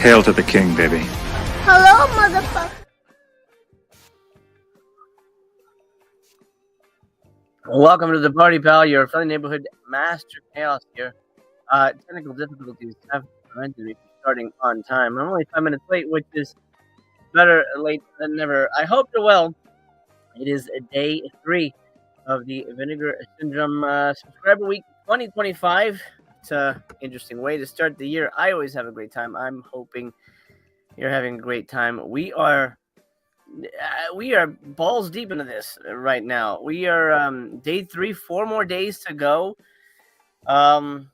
Hail to the king, baby. Hello, motherfucker. Welcome to the party, pal. Your friendly neighborhood master chaos here. Technical difficulties have prevented me from starting on time. I'm only 5 minutes late, which is better late than never. I hope you're well. It is day 3 of the Vinegar Syndrome Subscriber Week 2025. It's an interesting way to start the year. I always have a great time. I'm hoping you're having a great time. We are balls deep into this right now. We are day 3, 4 more days to go. It's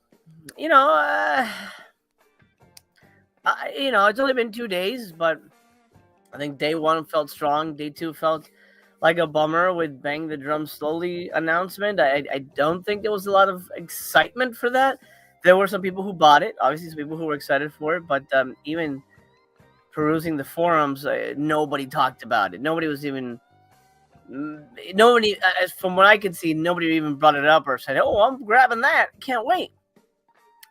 only been 2 days, but I think day 1 felt strong. Day 2 felt like a bummer with Bang the Drum Slowly announcement. I don't think there was a lot of excitement for that. There were some people who bought it. Obviously, some people who were excited for it, but even perusing the forums, nobody talked about it. Nobody, from what I could see, nobody even brought it up or said, "Oh, I'm grabbing that. Can't wait."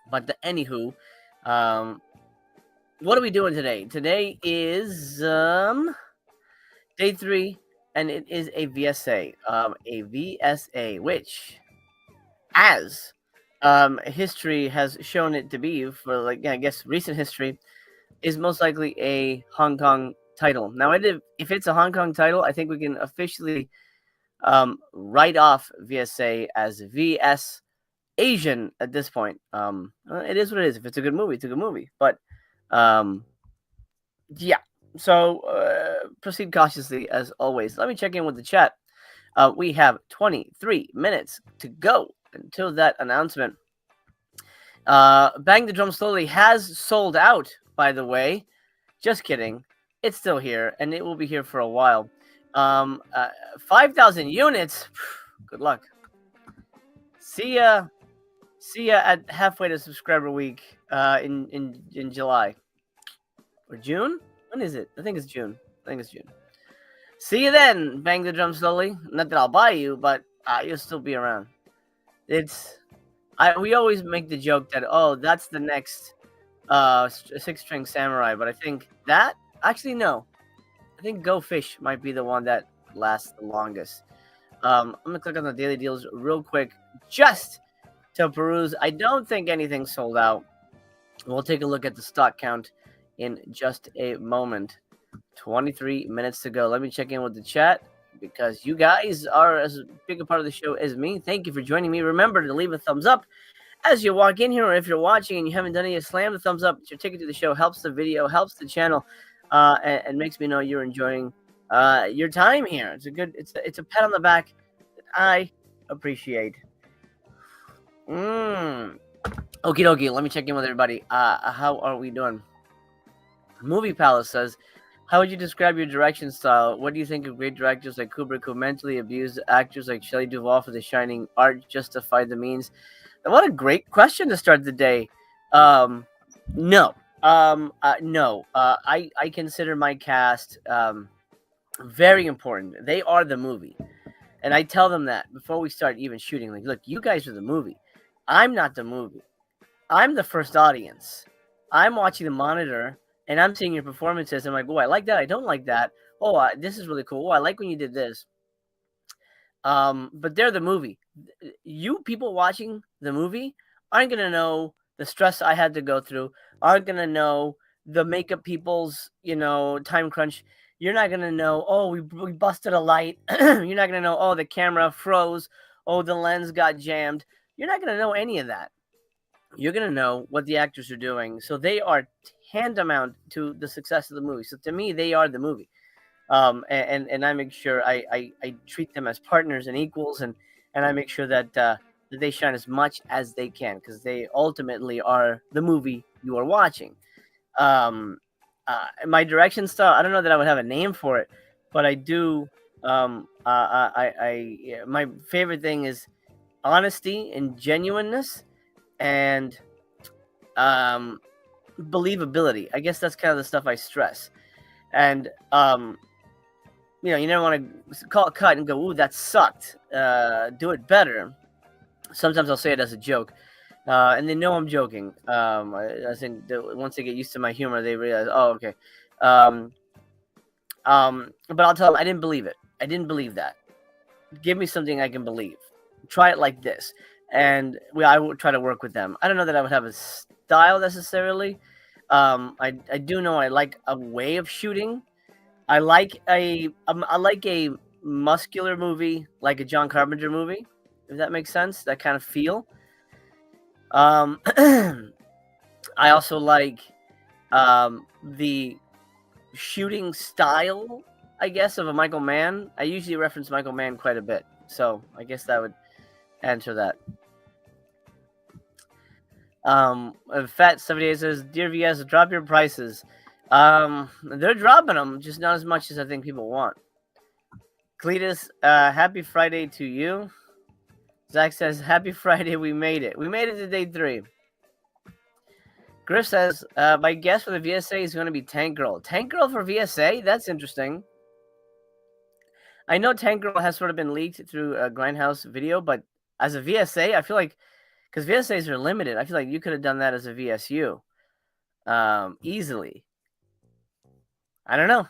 But anywho, what are we doing today? Today is day 3, and it is a VSA. Which, as history has shown it to be, for I guess recent history, is most likely a Hong Kong title. Now, if it's a Hong Kong title, I think we can officially write off VSA as VS Asian at this point. It is what it is. If it's a good movie, it's a good movie. But yeah. So proceed cautiously as always. Let me check in with the chat. We have 23 minutes to go until that announcement. Bang the Drum Slowly has sold out, by the way. Just kidding. It's still here, and it will be here for a while. 5,000 units. Good luck. See ya at halfway to subscriber week in July or June. When is it? I think it's June. See you then. Bang the Drum Slowly. Not that I'll buy you, but you'll still be around. We always make the joke that, oh, that's the next 6-string samurai, but I think that actually no. I think Go Fish might be the one that lasts the longest. I'm gonna click on the daily deals real quick just to peruse. I don't think anything's sold out. We'll take a look at the stock count in just a moment. 23 minutes to go. Let me check in with the chat because you guys are as big a part of the show as me. Thank you for joining me. Remember to leave a thumbs up as you walk in here, or if you're watching and you haven't done it yet, slam the thumbs up. It's your ticket to the show. Helps the video, helps the channel, and makes me know you're enjoying your time here. It's a pat on the back that I appreciate. Okie dokie. Let me check in with everybody. How are we doing? Movie Palace says, how would you describe your direction style? What do you think of great directors like Kubrick who mentally abused actors like Shelley Duvall for the shining art justified the means? And what a great question to start the day. No. I consider my cast very important. They are the movie. And I tell them that before we start even shooting. Like, look, you guys are the movie. I'm not the movie. I'm the first audience. I'm watching the monitor, and I'm seeing your performances. I'm like, oh, I like that. I don't like that. Oh, this is really cool. Oh, I like when you did this. But they're the movie. You people watching the movie aren't going to know the stress I had to go through, aren't going to know the makeup people's, time crunch. You're not going to know, oh, we busted a light. You're not going to know, oh, the camera froze. Oh, the lens got jammed. You're not going to know any of that. You're going to know what the actors are doing. So they are tantamount to the success of the movie. So to me, they are the movie. And I make sure I treat them as partners and equals, and I make sure that they shine as much as they can, because they ultimately are the movie you are watching. My direction style, I don't know that I would have a name for it, but I do. My favorite thing is honesty and genuineness and believability. I guess that's kind of the stuff I stress. And you never want to call a cut and go, ooh, that sucked. Do it better. Sometimes I'll say it as a joke. And they know I'm joking. I think that once they get used to my humor, they realize, oh, okay. Um, but I'll tell them I didn't believe it. I didn't believe that. Give me something I can believe. Try it like this, and I would try to work with them. I don't know that I would have a style necessarily. I do know I like a way of shooting. I like a muscular movie, like a John Carpenter movie, if that makes sense. That kind of feel. I also like the shooting style, I guess, of a Michael Mann. I usually reference Michael Mann quite a bit, so I guess that would answer that. Fat 78 says, "Dear VS, drop your prices." They're dropping them, just not as much as I think people want. Cletus, happy Friday to you. Zach says, "Happy Friday, we made it. We made it to day 3." Griff says, "My guess for the VSA is going to be Tank Girl." Tank Girl for VSA? That's interesting. I know Tank Girl has sort of been leaked through a Grindhouse video, but as a VSA, I feel like, because VSAs are limited, I feel like you could have done that as a VSU easily. I don't know.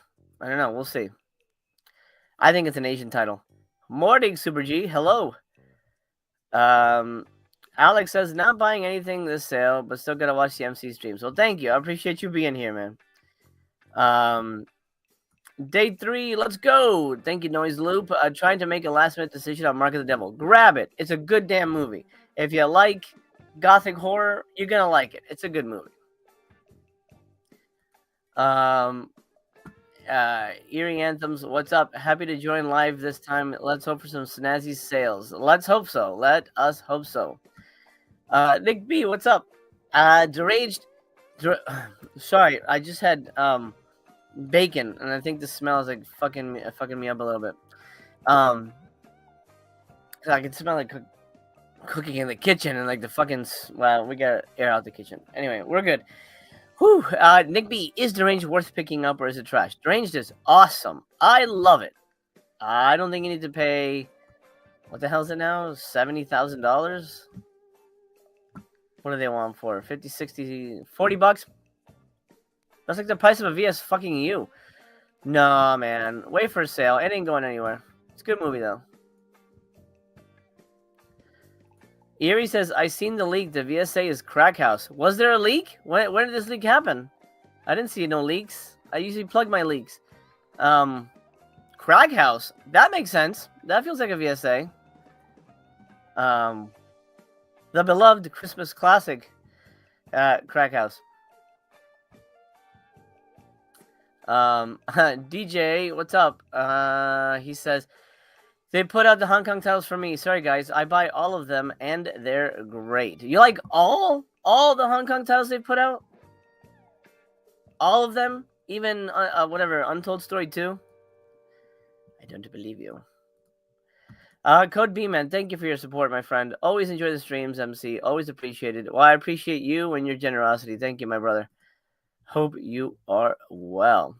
We'll see. I think it's an Asian title. Morning, Super G. Hello. Alex says, "Not buying anything this sale, but still gotta watch the MC streams." Well, thank you. I appreciate you being here, man. Day 3, let's go. Thank you, Noise Loop. Trying to make a last-minute decision on Mark of the Devil. Grab it. It's a good damn movie. If you like gothic horror, you're gonna like it. It's a good movie. Earring Anthems, what's up? Happy to join live this time. Let's hope for some snazzy sales. Let's hope so. Let us hope so. Nick B, what's up? Deranged. Sorry, I just had bacon, and I think the smell is like fucking me up a little bit. I can smell like cooking in the kitchen, and like the fucking we gotta air out the kitchen. Anyway, we're good. Whew. Nick B, is Deranged worth picking up or is it trash? Deranged is awesome. I love it. I don't think you need to pay. What the hell is it now? $70,000? What do they want for? 50, 60, 40 bucks? That's like the price of a VS fucking U. No, man. Wait for a sale. It ain't going anywhere. It's a good movie, though. Erie says, "I seen the leak. The VSA is crack house." Was there a leak? When did this leak happen? I didn't see no leaks. I usually plug my leaks. Crack house. That makes sense. That feels like a VSA. The beloved Christmas classic, Crack House. DJ, what's up? He says, "They put out the Hong Kong titles for me. Sorry, guys. I buy all of them, and they're great." You like all the Hong Kong titles they put out? All of them? Even, whatever, Untold Story 2? I don't believe you. Code B-Man, thank you for your support, my friend. Always enjoy the streams, MC. Always appreciated. Well, I appreciate you and your generosity. Thank you, my brother. Hope you are well.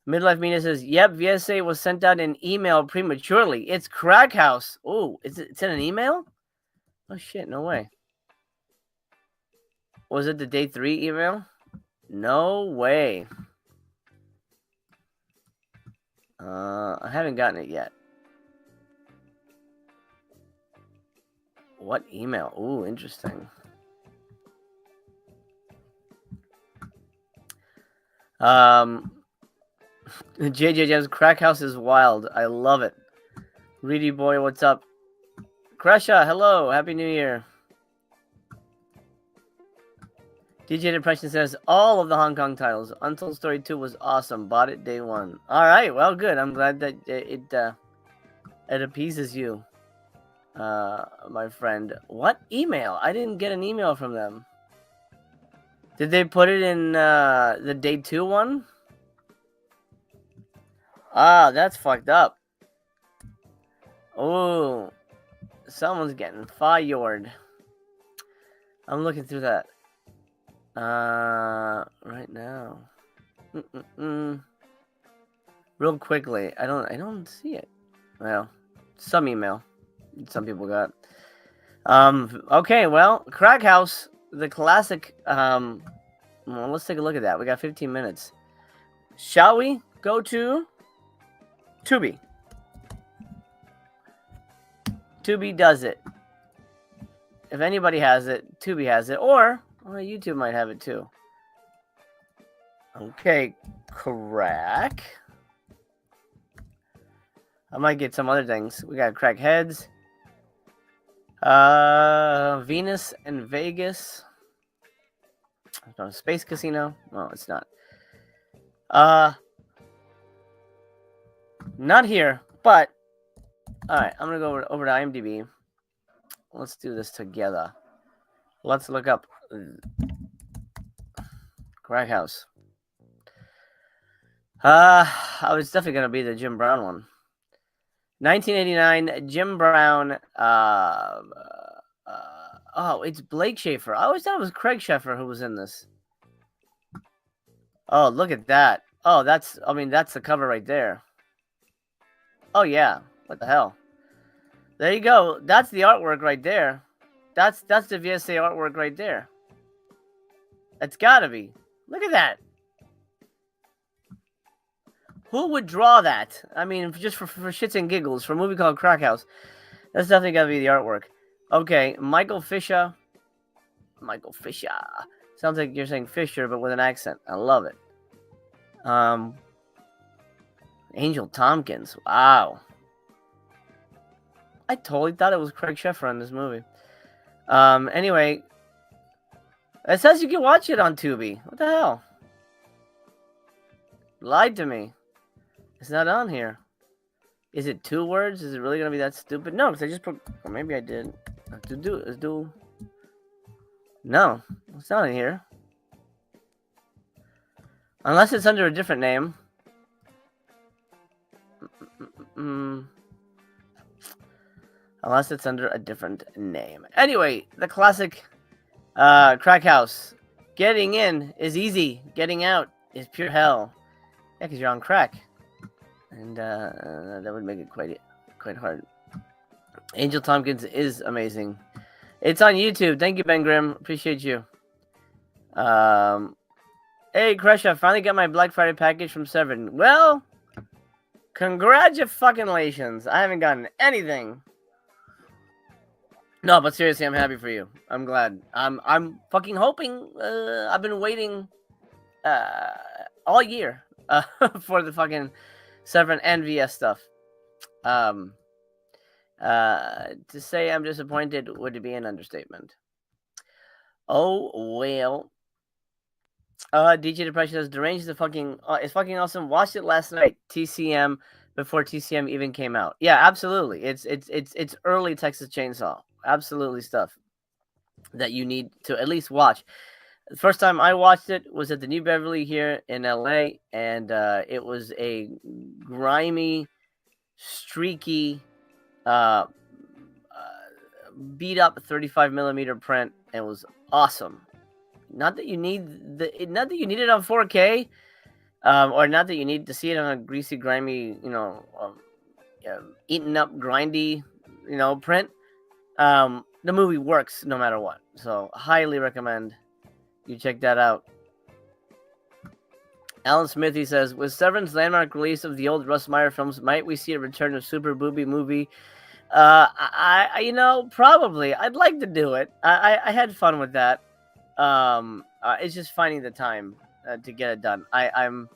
Midlife Mina says, "Yep, VSA was sent out in email prematurely. It's Crack House." Oh, it's in an email? Oh, shit, no way. Was it the day 3 email? No way. I haven't gotten it yet. What email? Ooh, interesting. JJ Jams, Crack House is wild. I love it. Reedy Boy, what's up? Kresha, hello. Happy New Year. DJ Depression says, "All of the Hong Kong titles. Untold Story 2 was awesome. Bought it day 1. All right, well, good. I'm glad that it appeases you, my friend. What email? I didn't get an email from them. Did they put it in the day 2 one? Ah, that's fucked up. Oh, someone's getting fired. I'm looking through that right now. Real quickly. I don't see it. Well, some email some people got. Okay, well, Crack House, the classic. Well, let's take a look at that. We got 15 minutes. Shall we go to Tubi? Tubi does it. If anybody has it, Tubi has it, or YouTube might have it too. Okay, Crack. I might get some other things. We got Crack Heads. Venus and Vegas. Space Casino. No, it's not. Not here, but alright, I'm gonna go over to IMDb. Let's do this together. Let's look up Crack House. I was definitely gonna be the Jim Brown one. 1989, Jim Brown. Oh, it's Blake Schaefer. I always thought it was Craig Schaefer who was in this. Oh, look at that. Oh, that's the cover right there. Oh, yeah. What the hell? There you go. That's the artwork right there. That's the VSA artwork right there. It's gotta be. Look at that. Who would draw that? I mean, just for shits and giggles, for a movie called Crack House. That's definitely gotta be the artwork. Okay, Michael Fisher. Michael Fisher. Sounds like you're saying Fisher, but with an accent. I love it. Angel Tompkins. Wow. I totally thought it was Craig Sheffer in this movie. Anyway, it says you can watch it on Tubi. What the hell? Lied to me. It's not on here. Is it 2 words? Is it really gonna be that stupid? No, because I just put. Or maybe I did. No, it's not in here. Unless it's under a different name. Unless it's under a different name. Anyway, the classic Crack House. Getting in is easy. Getting out is pure hell. Yeah, because you're on crack. And that would make it quite hard. Angel Tompkins is amazing. It's on YouTube. Thank you, Ben Grimm. Appreciate you. Hey, Crush, I finally got my Black Friday package from Severin. Well, congratulations. I haven't gotten anything. No, but seriously, I'm happy for you. I'm glad. I'm fucking hoping. I've been waiting all year for the fucking Severin and VS stuff. To say I'm disappointed would be an understatement. Oh well. DJ Depression says Deranged is fucking it's fucking awesome. Watched it last night. TCM before TCM even came out. Yeah, absolutely. It's early Texas Chainsaw. Absolutely stuff that you need to at least watch. The first time I watched it was at the New Beverly here in LA, and it was a grimy, streaky, beat up 35mm print. It was awesome. Not that you need it on 4K, or not that you need to see it on a greasy, grimy, eaten up, grindy, print. The movie works no matter what. So highly recommend you check that out. Alan Smithy says, with Severin's landmark release of the old Russ Meyer films, might we see a return of Super Booby movie? Probably. I'd like to do it. I had fun with that. It's just finding the time to get it done. I'm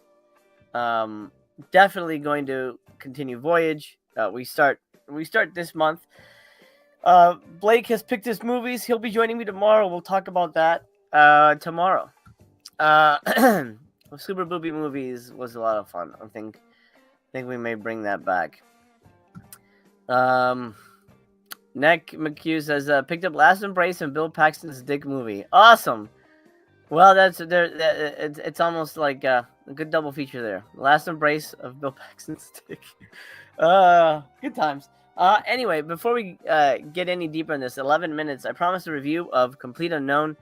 definitely going to continue Voyage. We start this month. Blake has picked his movies. He'll be joining me tomorrow. We'll talk about that tomorrow. Super Booby movies was a lot of fun. I think we may bring that back. Nick McHugh says picked up Last Embrace and Bill Paxton's Dick movie. Awesome. Well, it's almost like a good double feature there. Last Embrace of Bill Paxton's Dick. Good times. Anyway, before we get any deeper in this, 11 minutes, I promised a review of Complete Unknown,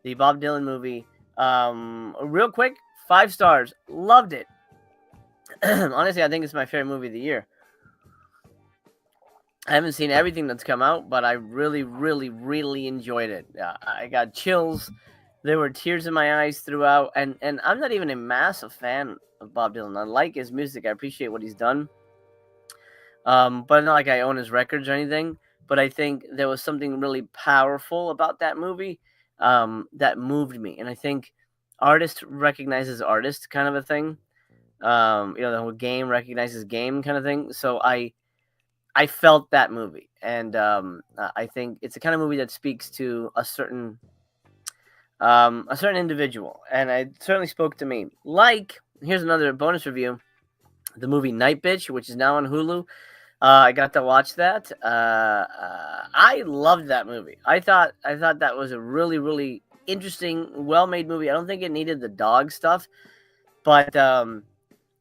the Bob Dylan movie. Real quick, 5 stars. Loved it. Honestly, I think it's my favorite movie of the year. I haven't seen everything that's come out, but I really, really, really enjoyed it. I got chills. There were tears in my eyes throughout, and I'm not even a massive fan of Bob Dylan. I like his music. I appreciate what he's done. But not like I own his records or anything. But I think there was something really powerful about that movie that moved me, and I think artist recognizes artist kind of a thing. The whole game recognizes game kind of thing. So I felt that movie, and I think it's the kind of movie that speaks to a certain individual, and it certainly spoke to me. Like, here's another bonus review: the movie Night Bitch, which is now on Hulu. I got to watch that. I loved that movie. I thought that was a really, really interesting, well-made movie. I don't think it needed the dog stuff, but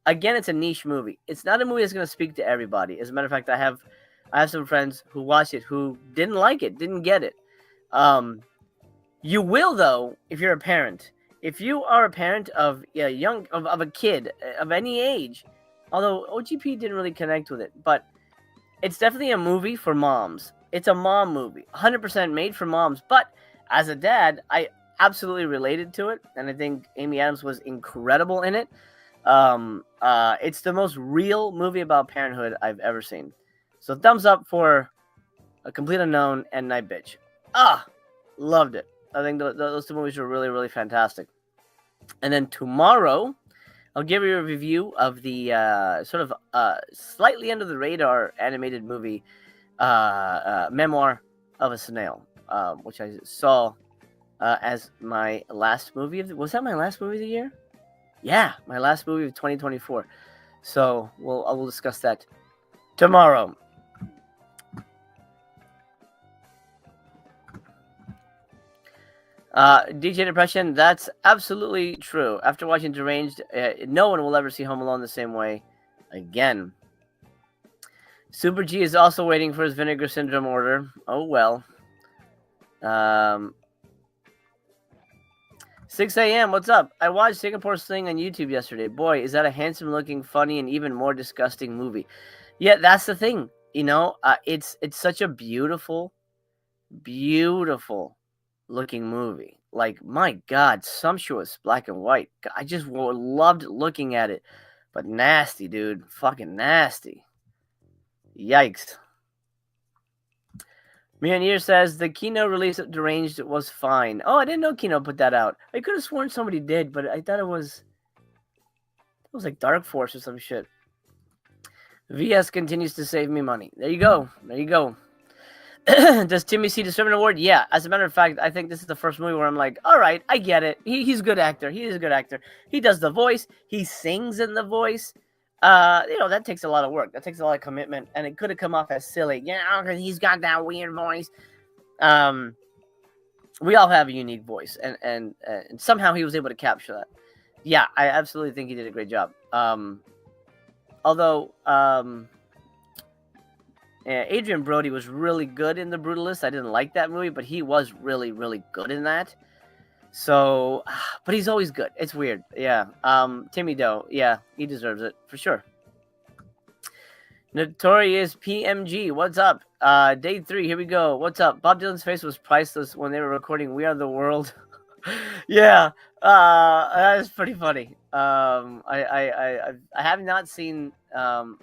again, it's a niche movie. It's not a movie that's going to speak to everybody. As a matter of fact, I have some friends who watched it who didn't like it, didn't get it. You will, though, if you're a parent. If you are a parent of a kid of any age, although OGP didn't really connect with it, but it's definitely a movie for moms. It's a mom movie, 100% made for moms. But as a dad, I absolutely related to it, and I think Amy Adams was incredible in it. It's the most real movie about parenthood I've ever seen. So thumbs up for A Complete Unknown and Night Bitch. Loved it. I think those two movies were really, really fantastic. And then tomorrow, I'll give you a review of the sort of slightly under the radar animated movie, Memoir of a Snail, which I saw as my last movie. Was that my last movie of the year? Yeah, my last movie of 2024. So I will discuss that tomorrow. DJ Depression, that's absolutely true. After watching Deranged, no one will ever see Home Alone the same way again. Super G is also waiting for his Vinegar Syndrome order. Oh well. 6 a.m. What's up? I watched Singapore Sling on YouTube yesterday. Boy, is that a handsome-looking, funny, and even more disgusting movie. Yeah, that's the thing. It's such a beautiful, beautiful looking movie. Like, my God, sumptuous, black and white. I just loved looking at it. But nasty, dude. Fucking nasty. Yikes. Mioneer says the Kino release of Deranged was fine. Oh, I didn't know Kino put that out. I could have sworn somebody did, but I thought it was like Dark Force or some shit. VS continues to save me money. There you go. There you go. Does Timmy see Discernment Award? Yeah. As a matter of fact, I think this is the first movie where I'm like, all right, I get it. He's a good actor. He is a good actor. He does the voice. He sings in the voice. That takes a lot of work. That takes a lot of commitment, and it could have come off as silly, because he's got that weird voice. We all have a unique voice, and somehow he was able to capture that. Yeah, I absolutely think he did a great job. Although Adrian Brody was really good in The Brutalist. I didn't like that movie, but he was really, really good in that. So, but he's always good. It's weird. Yeah. Timmy Doe. Yeah, he deserves it for sure. Notorious PMG. What's up? Day 3. Here we go. What's up? Bob Dylan's face was priceless when they were recording "We Are the World." Yeah. That is pretty funny. I have not seen the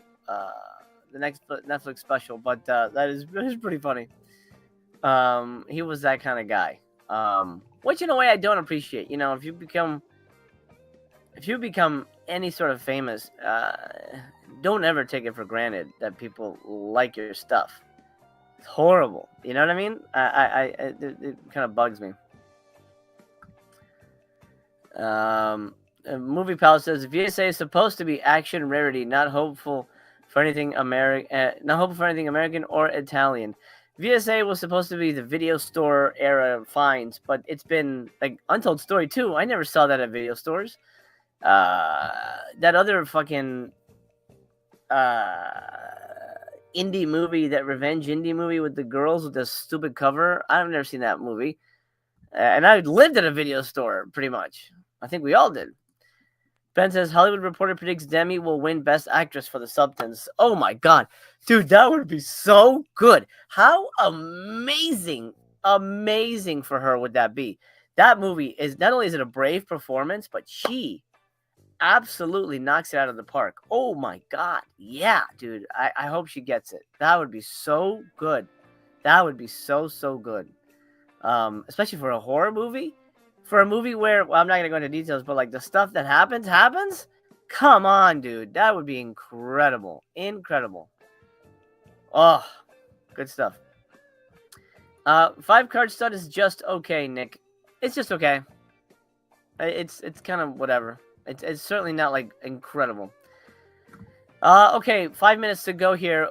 next Netflix special, but that is pretty funny. He was that kind of guy. Which in a way I don't appreciate. If you become any sort of famous, don't ever take it for granted that people like your stuff. It's horrible. You know what I mean? It kind of bugs me. Movie Pal says VSA is supposed to be action rarity, not hopeful for anything American or Italian. VSA was supposed to be the video store era finds, but it's been like Untold Story 2. I never saw that at video stores. That other fucking indie movie, that revenge indie movie with the girls with the stupid cover. I've never seen that movie. And I lived at a video store, pretty much. I think we all did. Ben says, Hollywood Reporter predicts Demi will win Best Actress for The Substance. Oh my god. Dude, that would be so good. How amazing for her would that be? That movie is, not only is it a brave performance, but she absolutely knocks it out of the park. Oh my god. Yeah, dude. I hope she gets it. That would be so good. That would be so good. Especially for a horror movie. For a movie where, well, I'm not gonna go into details, but like the stuff that happens. Come on, dude. That would be incredible. Oh, good stuff. 5-card stud is just okay, Nick. It's just okay. It's kind of whatever. It's certainly not like incredible. Okay, 5 minutes to go here.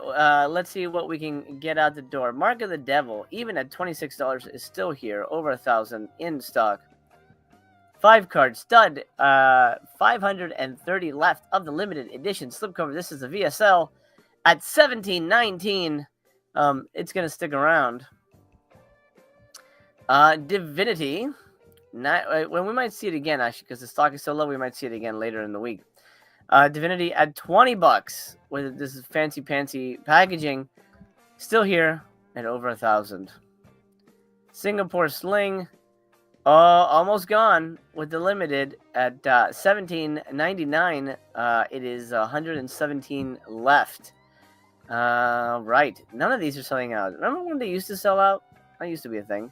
Let's see what we can get out the door. Mark of the Devil, even at $26, is still here. Over 1,000 in stock. 5-card stud, 530 left of the limited edition slipcover. This is a VSL at $17.19. It's gonna stick around. Divinity. When we might see it again, actually, because the stock is so low, we might see it again later in the week. Divinity at $20 with this fancy pantsy packaging. Still here at over 1,000. Singapore Sling. Almost gone with the limited at $17.99. It is 117 left. Right. None of these are selling out. Remember when they used to sell out? That used to be a thing.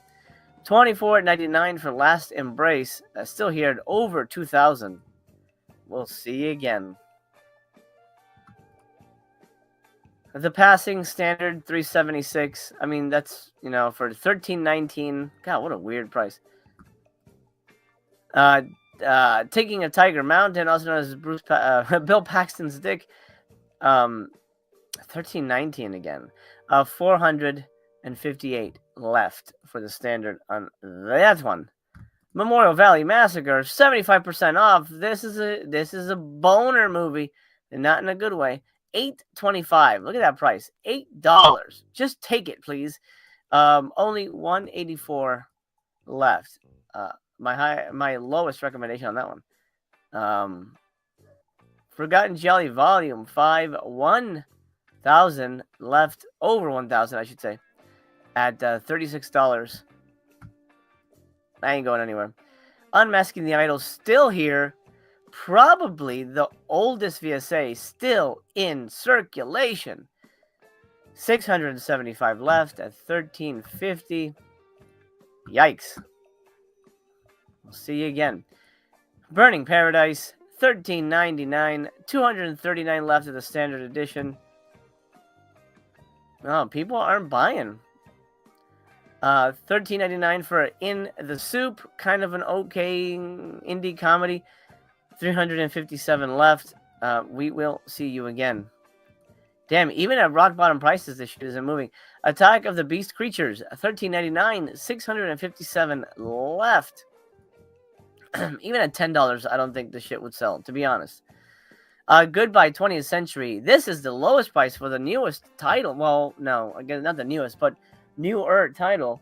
$24.99 for Last Embrace. Still here at over 2,000. We'll see you again. The passing standard $376. I mean, that's, for $13.19. God, what a weird price. Taking a Tiger Mountain, also known as Bill Paxton's dick. $13.19 again. 458 left for the standard on that one. Memorial Valley Massacre, 75% off. This is a boner movie, and not in a good way. $8.25. Look at that price. $8. Just take it, please. Only 184 left. My lowest recommendation on that one. Forgotten Jelly Volume 5, 1,000 left, over 1,000, I should say, at $36. I ain't going anywhere. Unmasking the Idol, still here. Probably the oldest VSA still in circulation. 675 left at $13.50. Yikes. We'll see you again. Burning Paradise, $13.99. 239 left of the standard edition. Oh, people aren't buying. $13.99 for In the Soup, kind of an okay indie comedy. 357 left. We will see you again. Damn, even at rock bottom prices, this shit isn't moving. Attack of the Beast Creatures, $13.99, 657 left. Even at $10, I don't think this shit would sell, to be honest. Goodbye 20th Century. This is the lowest price for the newest title. Well, no, again, not the newest, but newer title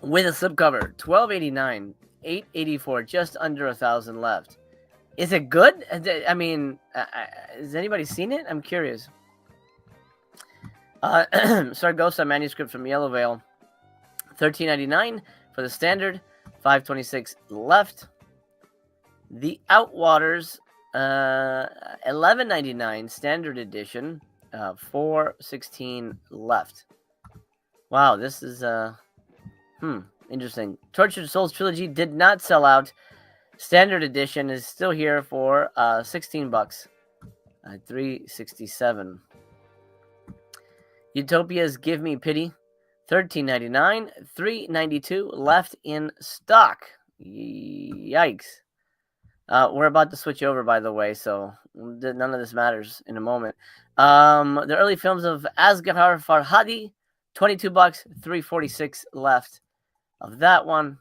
with a slipcover. $12.89, $8.84, just under 1,000 left. Is it good? I mean, has anybody seen it? I'm curious. Sargosa manuscript from Yellow Veil, $13.99 for the standard, $5.26 left. The Outwaters, $11.99 standard edition, $4.16 left. Wow, this is interesting. Tortured Souls Trilogy did not sell out. Standard edition is still here for $16, $3.67. Utopia's Give Me Pity, $13.99, $3.92 left in stock. Yikes. We're about to switch over, by the way, so none of this matters in a moment. The early films of Asghar Farhadi, $22, $3.46 left of that one.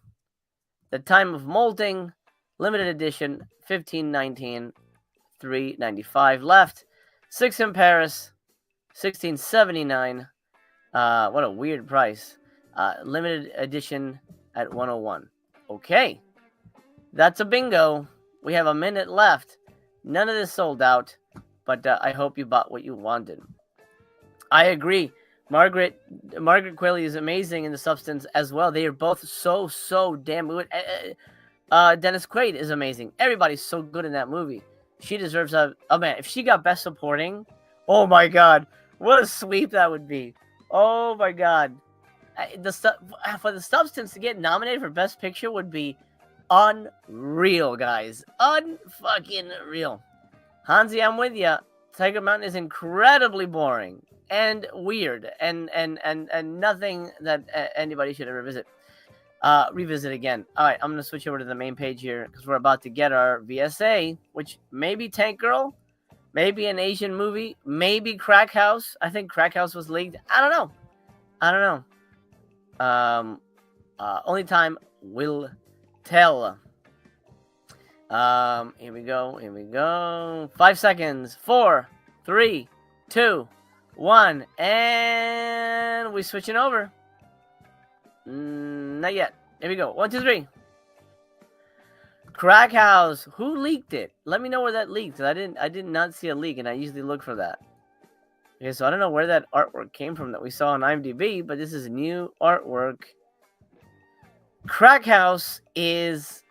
The Time of Molting, limited edition, $15.19, $3.95 left. 6 in Paris, $16.79. What a weird price. Limited edition at $101. Okay. That's a bingo. We have a minute left. None of this sold out, but I hope you bought what you wanted. I agree. Margaret Qualley is amazing in The Substance as well. They are both so damn good. Dennis Quaid is amazing. Everybody's so good in that movie. She deserves a... Oh, man, if she got Best Supporting, oh, my God. What a sweep that would be. Oh, my God. For The Substance to get nominated for Best Picture would be unreal, guys. Unfucking real. Hansi, I'm with ya. Tiger Mountain is incredibly boring and weird and nothing that anybody should ever revisit again. All right, I'm gonna switch over to the main page here because we're about to get our VSA, which maybe Tank Girl, maybe an Asian movie, maybe Crack House. I think Crack House was leaked. I don't know. Only time will tell. Here we go. 5 seconds. 4, 3, 2, 1, and we're switching over. Not yet. Here we go. 1, 2, 3. Crack House. Who leaked it? Let me know where that leaked. I did not see a leak, and I usually look for that. Okay, so I don't know where that artwork came from that we saw on IMDb, but this is new artwork. Crack House is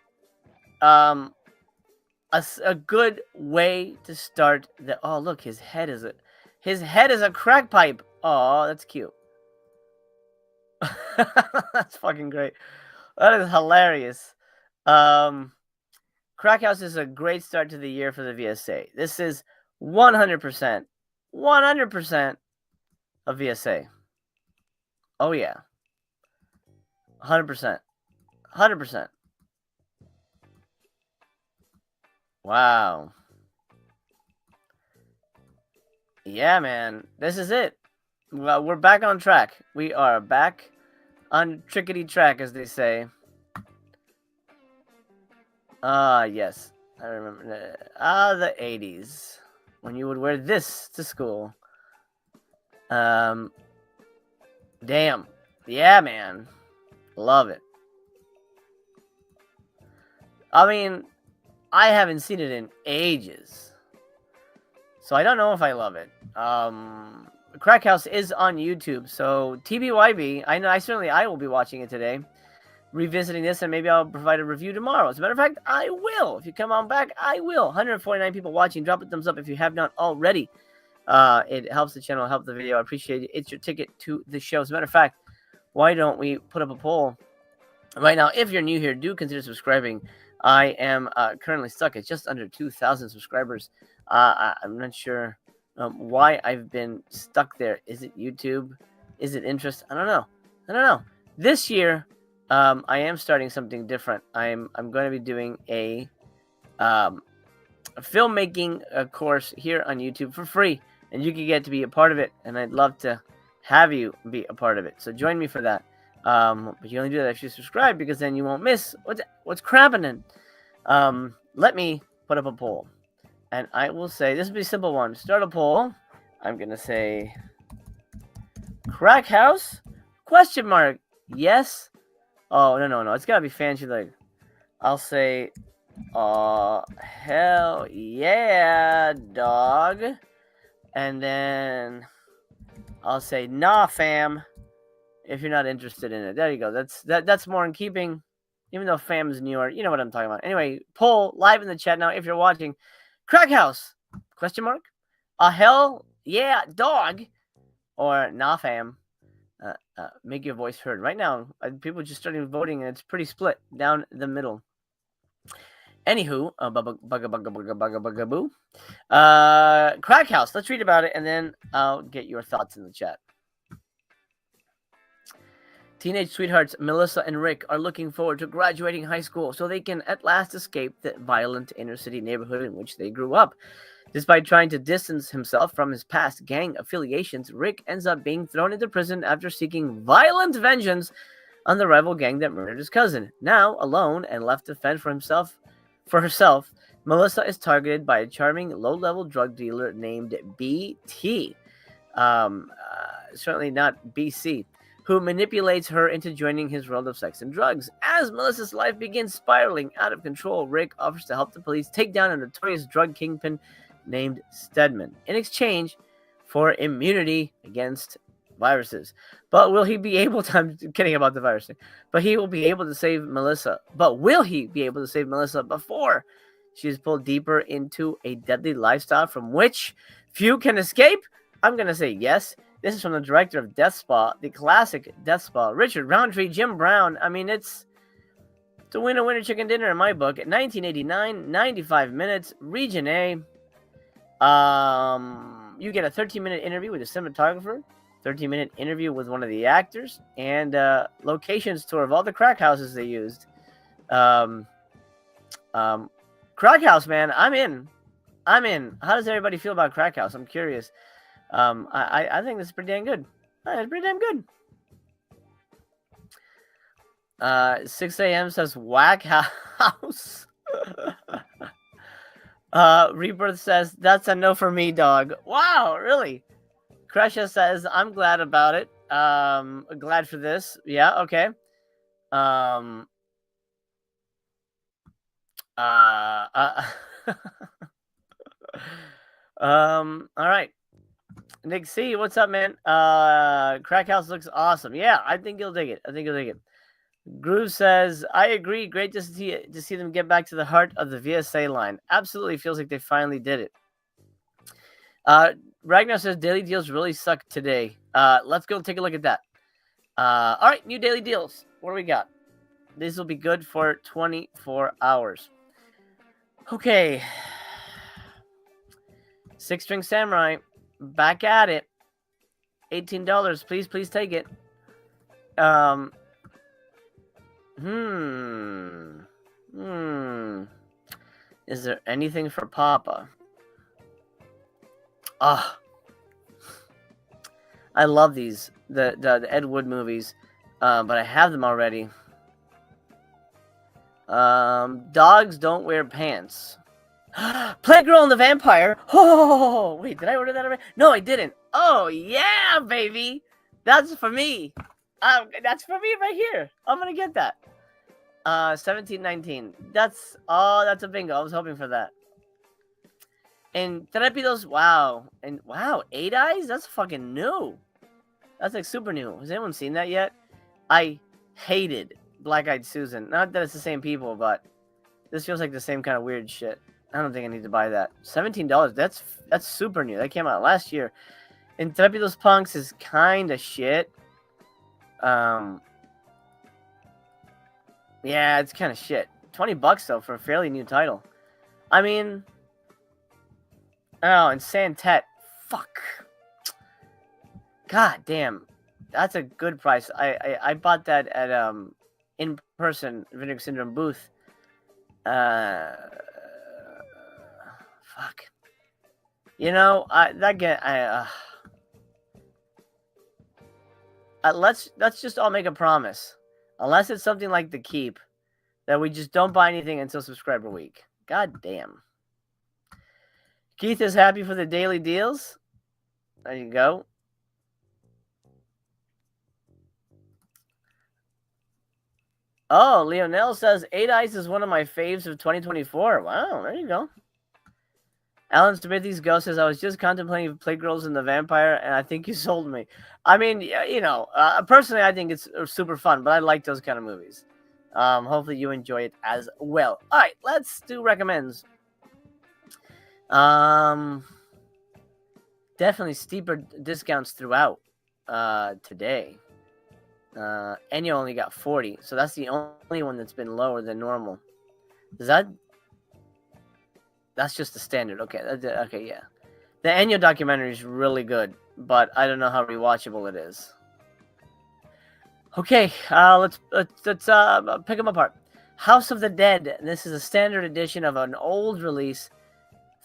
a good way to start the... Oh, look, his head is a crack pipe. Oh, that's cute. That's fucking great. That is hilarious. Crack House is a great start to the year for the VSA. This is 100% a VSA. Oh yeah. 100%. Wow. Yeah, man. This is it. Well, we're back on track. We are back on trickety track, as they say. Yes. I remember. The 80s. When you would wear this to school. Damn. Yeah, man. Love it. I mean, I haven't seen it in ages. So I don't know if I love it. Crack House is on YouTube, so TBYB, I will be watching it today, revisiting this, and maybe I'll provide a review tomorrow. As a matter of fact, I will. If you come on back, I will. 149 people watching. Drop a thumbs up if you have not already. It helps the channel, help the video. I appreciate it. It's your ticket to the show. As a matter of fact, why don't we put up a poll right now? If you're new here, do consider subscribing. I am currently stuck at just under 2,000 subscribers. I'm not sure why I've been stuck there. Is it YouTube? Is it interest? I don't know. This year, I am starting something different. I'm going to be doing a filmmaking course here on YouTube for free, and you can get to be a part of it. And I'd love to have you be a part of it. So join me for that. But you only do that if you subscribe, because then you won't miss what's crapping. Let me put up a poll, and I will say this will be a simple one. Start a poll. I'm gonna say Crack House ? Yes. Oh no. It's gotta be fancy. Like, I'll say, hell yeah, dog, and then I'll say, nah, fam, if you're not interested in it. There you go. That's more in keeping, even though fam is newer. You know what I'm talking about. Anyway, poll live in the chat now if you're watching. Crack House ? A hell yeah, dog, or nah, fam. Make your voice heard. Right now, people are just starting voting, and it's pretty split down the middle. Anywho, bugaboo. Crack House. Let's read about it, and then I'll get your thoughts in the chat. Teenage sweethearts Melissa and Rick are looking forward to graduating high school so they can at last escape the violent inner-city neighborhood in which they grew up. Despite trying to distance himself from his past gang affiliations, Rick ends up being thrown into prison after seeking violent vengeance on the rival gang that murdered his cousin. Now, alone and left to fend for herself, Melissa is targeted by a charming low-level drug dealer named BT. Certainly not BC. who manipulates her into joining his world of sex and drugs. As Melissa's life begins spiraling out of control, Rick offers to help the police take down a notorious drug kingpin named Stedman in exchange for immunity against viruses. But will he be able to... I'm kidding about the virus thing. But he will be able to save Melissa. But will he be able to save Melissa before she is pulled deeper into a deadly lifestyle from which few can escape? I'm going to say yes. This is from the director of Death Spa, the classic Death Spa, Richard Roundtree, Jim Brown. I mean, it's a winner chicken dinner in my book. 1989, 95 minutes, Region A. You get a 13-minute interview with a cinematographer, 13-minute interview with one of the actors, and locations tour of all the crack houses they used. Crack house, man, I'm in. How does everybody feel about Crack House? I'm curious. I think this is pretty damn good. It's pretty damn good. 6 a.m. says Whack House. Rebirth says, that's a no for me, dog. Wow, really? Kresha says, I'm glad about it. Glad for this. Yeah, okay. All right. Nick C, what's up, man? Crack House looks awesome. Yeah, I think you'll dig it. Groove says, I agree. Great to see them get back to the heart of the VSA line. Absolutely feels like they finally did it. Ragnar says, daily deals really suck today. Let's go take a look at that. All right, new daily deals. What do we got? This will be good for 24 hours. Okay. Six String Samurai. Back at it. $18. Please take it. Is there anything for Papa? I love these. The Ed Wood movies. But I have them already. Dogs don't wear pants. Playgirl and the Vampire. Oh, wait, did I order that already? No, I didn't. Oh, yeah, baby. That's for me. That's for me right here. I'm going to get that. 17.19. That's a bingo. I was hoping for that. And Trepidos, wow. And wow, 8 Eyes? That's fucking new. That's like super new. Has anyone seen that yet? I hated Black Eyed Susan. Not that it's the same people, but this feels like the same kind of weird shit. I don't think I need to buy that. $17. That's super new. That came out last year. Intrepidos Punks is kind of shit. Yeah, it's kind of shit. $20 though for a fairly new title. I mean, oh, and Santet. Fuck. God damn. That's a good price. I bought that at in person Vinegar Syndrome booth. Fuck. You know, let's just all make a promise. Unless it's something like The Keep, that we just don't buy anything until subscriber week. God damn. Keith is happy for the daily deals. There you go. Oh, Leonel says 8 Eyes is one of my faves of 2024. Wow, there you go. Alan Smithy's Ghost says, I was just contemplating Playgirls and the Vampire, and I think you sold me. I mean, you know, personally, I think it's super fun, but I like those kind of movies. Hopefully you enjoy it as well. All right, let's do recommends. Definitely steeper discounts throughout today. Enya only got 40, so that's the only one that's been lower than normal. That's just the standard. Okay, okay, yeah. The Enya documentary is really good, but I don't know how rewatchable it is. Okay, let's pick them apart. House of the Dead. This is a standard edition of an old release,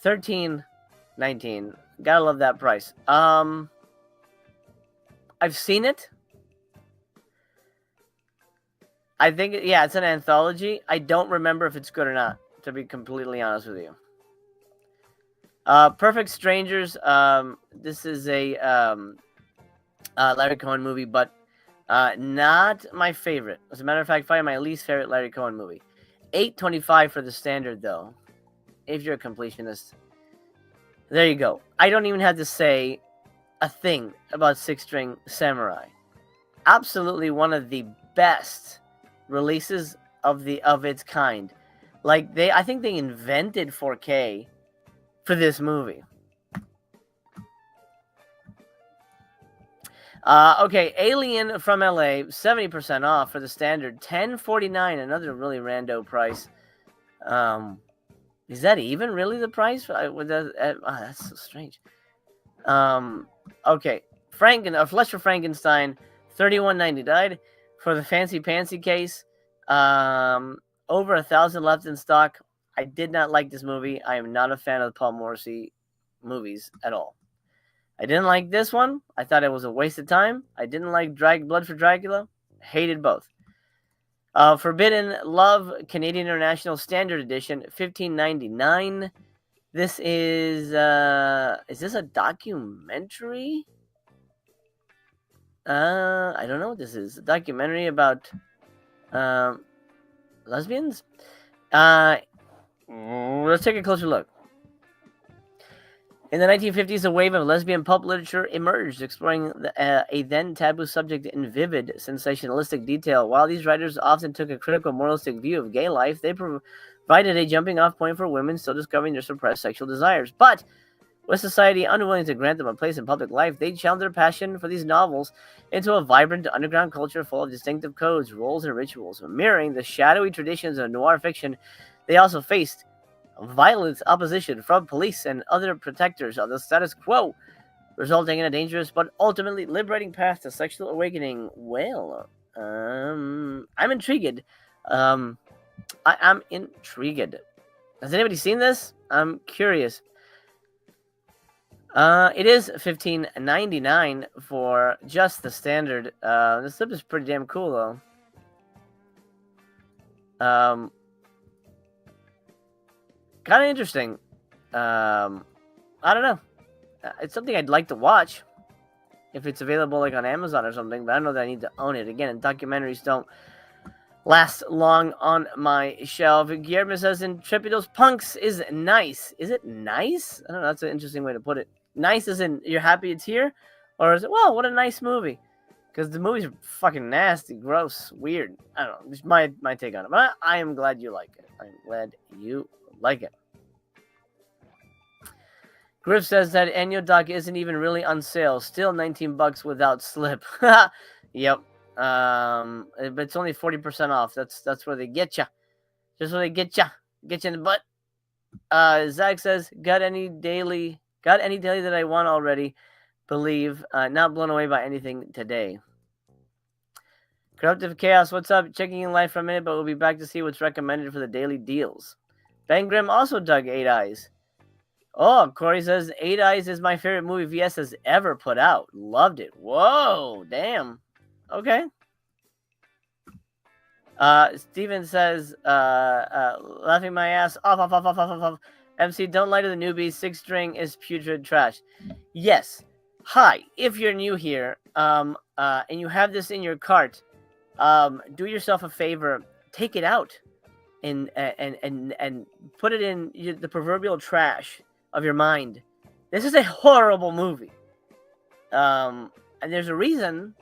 $13.19. Gotta love that price. I've seen it. I think, yeah, it's an anthology. I don't remember if it's good or not, to be completely honest with you. Perfect Strangers. This is a Larry Cohen movie, but Not my favorite. As a matter of fact, probably my least favorite Larry Cohen movie. 825 for the standard, though. If you're a completionist, there you go. I don't even have to say a thing about Six String Samurai. Absolutely one of the best releases of its kind. Like I think they invented 4K for this movie. Okay, Alien from LA, 70% off for the standard, $10.49, another really rando price. Is that even really the price? That's so strange. Okay, Flesh for Frankenstein, $31.90 died for the fancy pantsy case. Over 1,000 left in stock. I did not like this movie. I am not a fan of the Paul Morrissey movies at all. I didn't like this one. I thought it was a waste of time. I didn't like Blood for Dracula. Hated both. Forbidden Love, Canadian International Standard Edition, $15.99. This is this a documentary? I don't know what this is. A documentary about lesbians? Let's take a closer look. In the 1950s, a wave of lesbian pulp literature emerged, exploring a then taboo subject in vivid, sensationalistic detail. While these writers often took a critical, moralistic view of gay life, they provided a jumping-off point for women still discovering their suppressed sexual desires. But with society unwilling to grant them a place in public life, they channeled their passion for these novels into a vibrant underground culture full of distinctive codes, rules, and rituals. Mirroring the shadowy traditions of noir fiction, they also faced violent opposition from police and other protectors of the status quo, resulting in a dangerous but ultimately liberating path to sexual awakening. Well, I'm intrigued. I am intrigued. Has anybody seen this? I'm curious. It is $15.99 for just the standard. The slip is pretty damn cool, though. Kind of interesting. I don't know. It's something I'd like to watch if it's available, like on Amazon or something. But I don't know that I need to own it. Again, documentaries don't last long on my shelf. Guillermo says, "Intrepidos Punks is nice." Is it nice? I don't know. That's an interesting way to put it. Nice as in you're happy it's here, or is it, well, what a nice movie? Because the movie's fucking nasty, gross, weird. I don't know. It's my take on it. But I am glad you like it. I'm glad you like it. Griff says that annual doc isn't even really on sale. Still $19 without slip. Yep. But it's only 40% off. That's where they get you. Just where they get you. Get you in the butt. Zach says, got any daily that I want already. Believe. Not blown away by anything today. Corruptive Chaos, what's up? Checking in live for a minute, but we'll be back to see what's recommended for the daily deals. Ben Grimm also dug 8 Eyes. Oh, Corey says 8 Eyes is my favorite movie VS has ever put out. Loved it. Whoa, damn. Okay. Steven says, laughing my ass off. MC, don't lie to the newbies. 6 string is putrid trash. Yes. Hi. If you're new here, and you have this in your cart, do yourself a favor. Take it out. And put it in the proverbial trash of your mind. This is a horrible movie. And there's a reason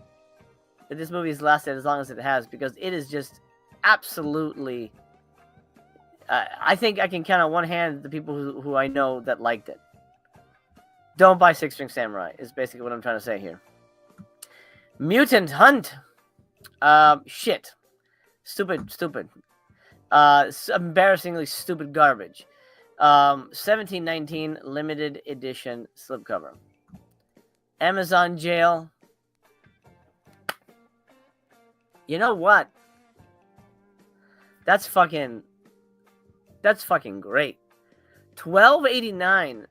that this movie has lasted as long as it has, because it is just absolutely... I think I can count on one hand the people who I know that liked it. Don't buy Six String Samurai, is basically what I'm trying to say here. Mutant Hunt. Shit. Stupid. Embarrassingly stupid garbage. 1719 limited edition slipcover. Amazon Jail. You know what? That's fucking great. $12.89.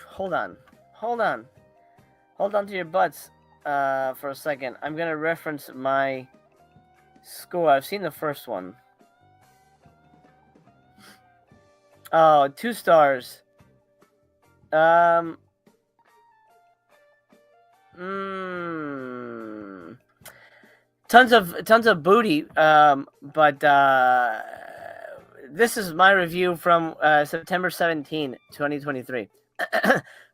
Hold on to your butts for a second. I'm gonna reference my score. I've seen the first one. Oh, 2 stars. tons of booty. But this is my review from September 17, 2023.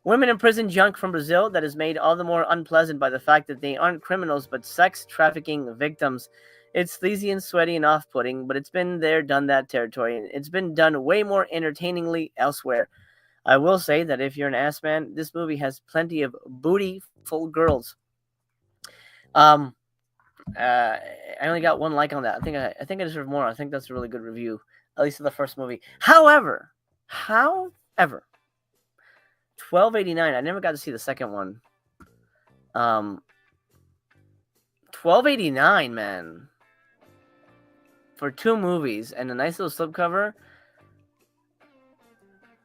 Women in prison junk from Brazil that is made all the more unpleasant by the fact that they aren't criminals but sex trafficking victims. It's sleazy and sweaty and off-putting, but it's been there, done that territory, and it's been done way more entertainingly elsewhere. I will say that if you're an ass man, this movie has plenty of booty-full girls. I only got one like on that. I think I deserve more. I think that's a really good review, at least of the first movie. However, 1289. I never got to see the second one. 1289, man. For 2 movies and a nice little slipcover.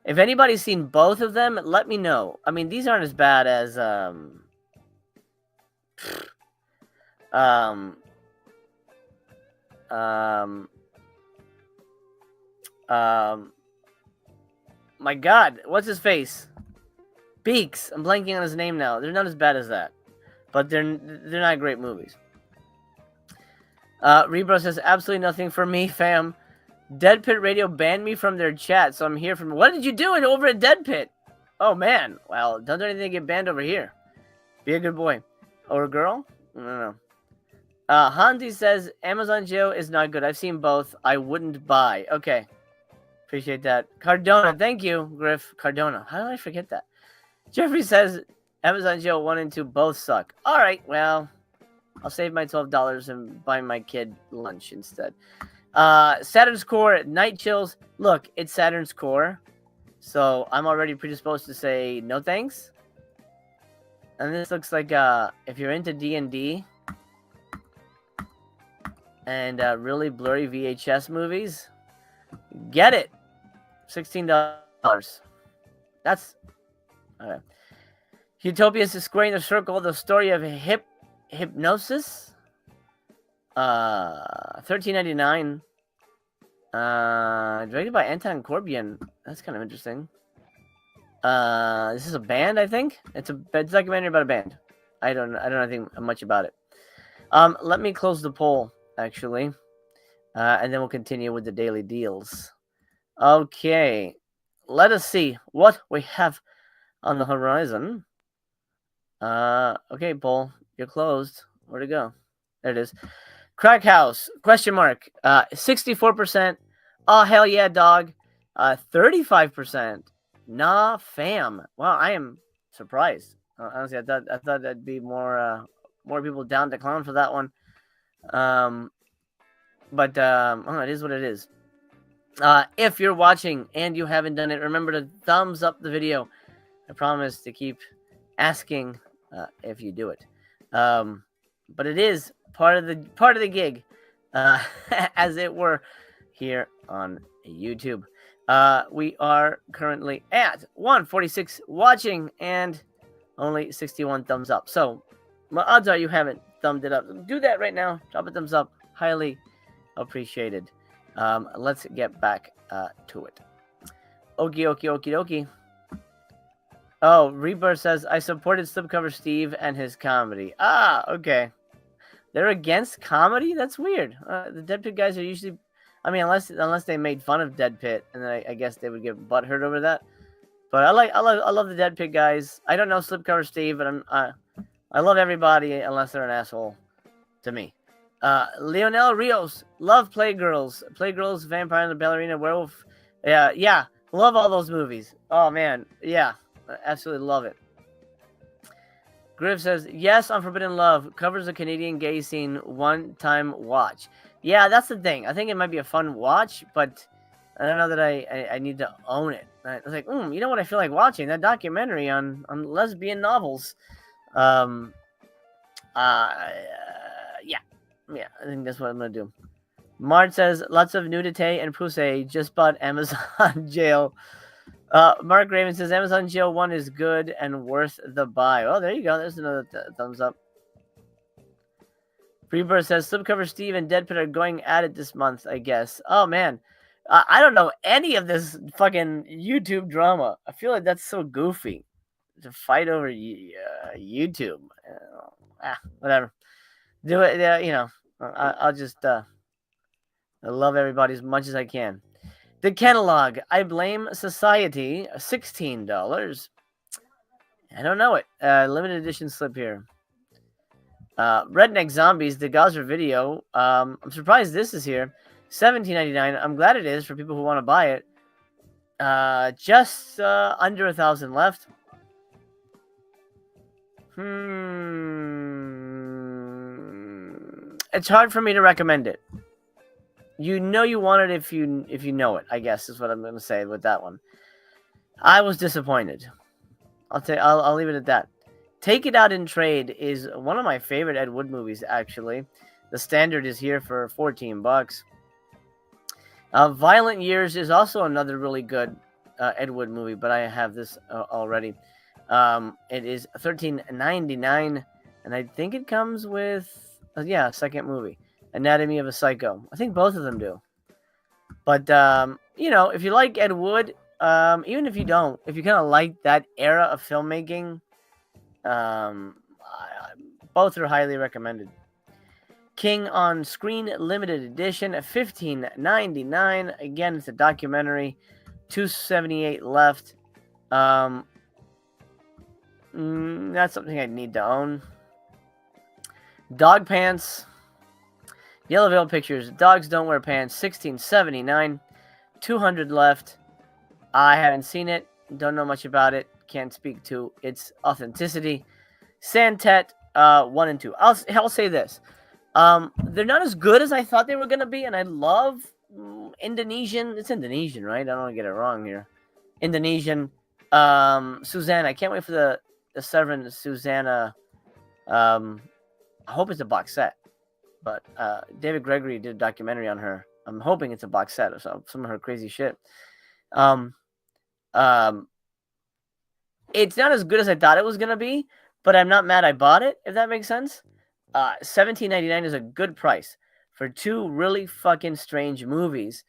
If anybody's seen both of them, let me know. I mean, these aren't as bad as my God, what's his face? Beaks. I'm blanking on his name now. They're not as bad as that, but they're not great movies. Rebro says absolutely nothing for me, fam. Dead Pit Radio banned me from their chat, so I'm here from. What did you do over at Dead Pit? Oh man, well, don't do anything to get banned over here. Be a good boy or a girl. I don't know. Handy says Amazon Joe is not good. I've seen both. I wouldn't buy. Okay, appreciate that. Cardona, thank you, Griff. Cardona. How did I forget that? Jeffrey says Amazon Joe 1 and 2 both suck. All right, well, I'll save my $12 and buy my kid lunch instead. Saturn's Core, Night Chills. Look, it's Saturn's Core, so I'm already predisposed to say no thanks. And this looks like if you're into D&D and really blurry VHS movies, get it. $16. That's okay. Utopia's is squaring the circle. The story of hypnosis. $13.99. Directed by Anton Corbijn. That's kind of interesting. This is a band, I think. It's a documentary about a band. I don't know anything much about it. Let me close the poll actually, and then we'll continue with the daily deals. Okay, let us see what we have on the horizon. Okay, poll, you're closed. Where'd it go? There it is. Crack House, question mark, 64%. Oh, hell yeah, dog. 35%. Nah, fam. Wow, I am surprised. Honestly, I thought that'd be more people down to clown for that one. But it is what it is. If you're watching and you haven't done it, remember to thumbs up the video. I promise to keep asking if you do it. But it is part of the gig, as it were, here on YouTube. We are currently at 146 watching and only 61 thumbs up. So my odds are you haven't thumbed it up. Do that right now. Drop a thumbs up. Highly appreciated. Let's get back to it. Okie. Oh, Rebirth says, I supported Slipcover Steve and his comedy. Ah, okay. They're against comedy? That's weird. The Dead Pit guys are usually... I mean, unless they made fun of Dead Pit, and then I guess they would get butthurt over that. But I love the Dead Pit guys. I don't know Slipcover Steve, but I love everybody unless they're an asshole to me. Leonel Rios, love Playgirls, Vampire and the Ballerina, Werewolf. Yeah, love all those movies. Oh man, yeah, absolutely love it. Griff says, yes, on Forbidden Love, covers the Canadian gay scene, one-time watch. Yeah, that's the thing. I think it might be a fun watch, but I don't know that I need to own it. I was like, you know what I feel like watching? That documentary on lesbian novels. Yeah, I think that's what I'm going to do. Mart says, lots of nudity and pussy, just bought Amazon Jail. Mark Raven says, Amazon Jail 1 is good and worth the buy. Oh, there you go. There's another thumbs up. Rebirth says, Slipcover Steve and Dead Pit are going at it this month, I guess. Oh, man. I don't know any of this fucking YouTube drama. I feel like that's so goofy to fight over YouTube. Whatever. Do it, I'll just I love everybody as much as I can. The catalog. I blame society. $16. I don't know it. Limited edition slip here. Redneck Zombies, the Gaza video. I'm surprised this is here. $17.99. I'm glad it is for people who want to buy it. Just under 1,000 left. It's hard for me to recommend it. You know you want it if you know it, I guess is what I'm going to say with that one. I was disappointed. I'll leave it at that. Take It Out in Trade is one of my favorite Ed Wood movies, actually. The standard is here for $14. Violent Years is also another really good Ed Wood movie, but I have this already. It is $13.99, and I think it comes with a second movie, Anatomy of a Psycho. I think both of them do. But if you like Ed Wood, even if you don't, if you kind of like that era of filmmaking, both are highly recommended. King on Screen Limited Edition, $15.99. Again, it's a documentary. $2.78 left. That's something I need to own. Dog Pants. Yellow Veil Pictures. Dogs Don't Wear Pants. $16.79. 200 left. I haven't seen it. Don't know much about it. Can't speak to its authenticity. Santet 1 and 2. I'll say this. They're not as good as I thought they were going to be, and I love Indonesian. It's Indonesian, right? I don't want to get it wrong here. Indonesian. Suzanna. I can't wait for the Severin Suzanna. I hope it's a box set. But David Gregory did a documentary on her. I'm hoping it's a box set of some of her crazy shit. It's not as good as I thought it was going to be, but I'm not mad I bought it, if that makes sense. $17.99 is a good price for two really fucking strange movies.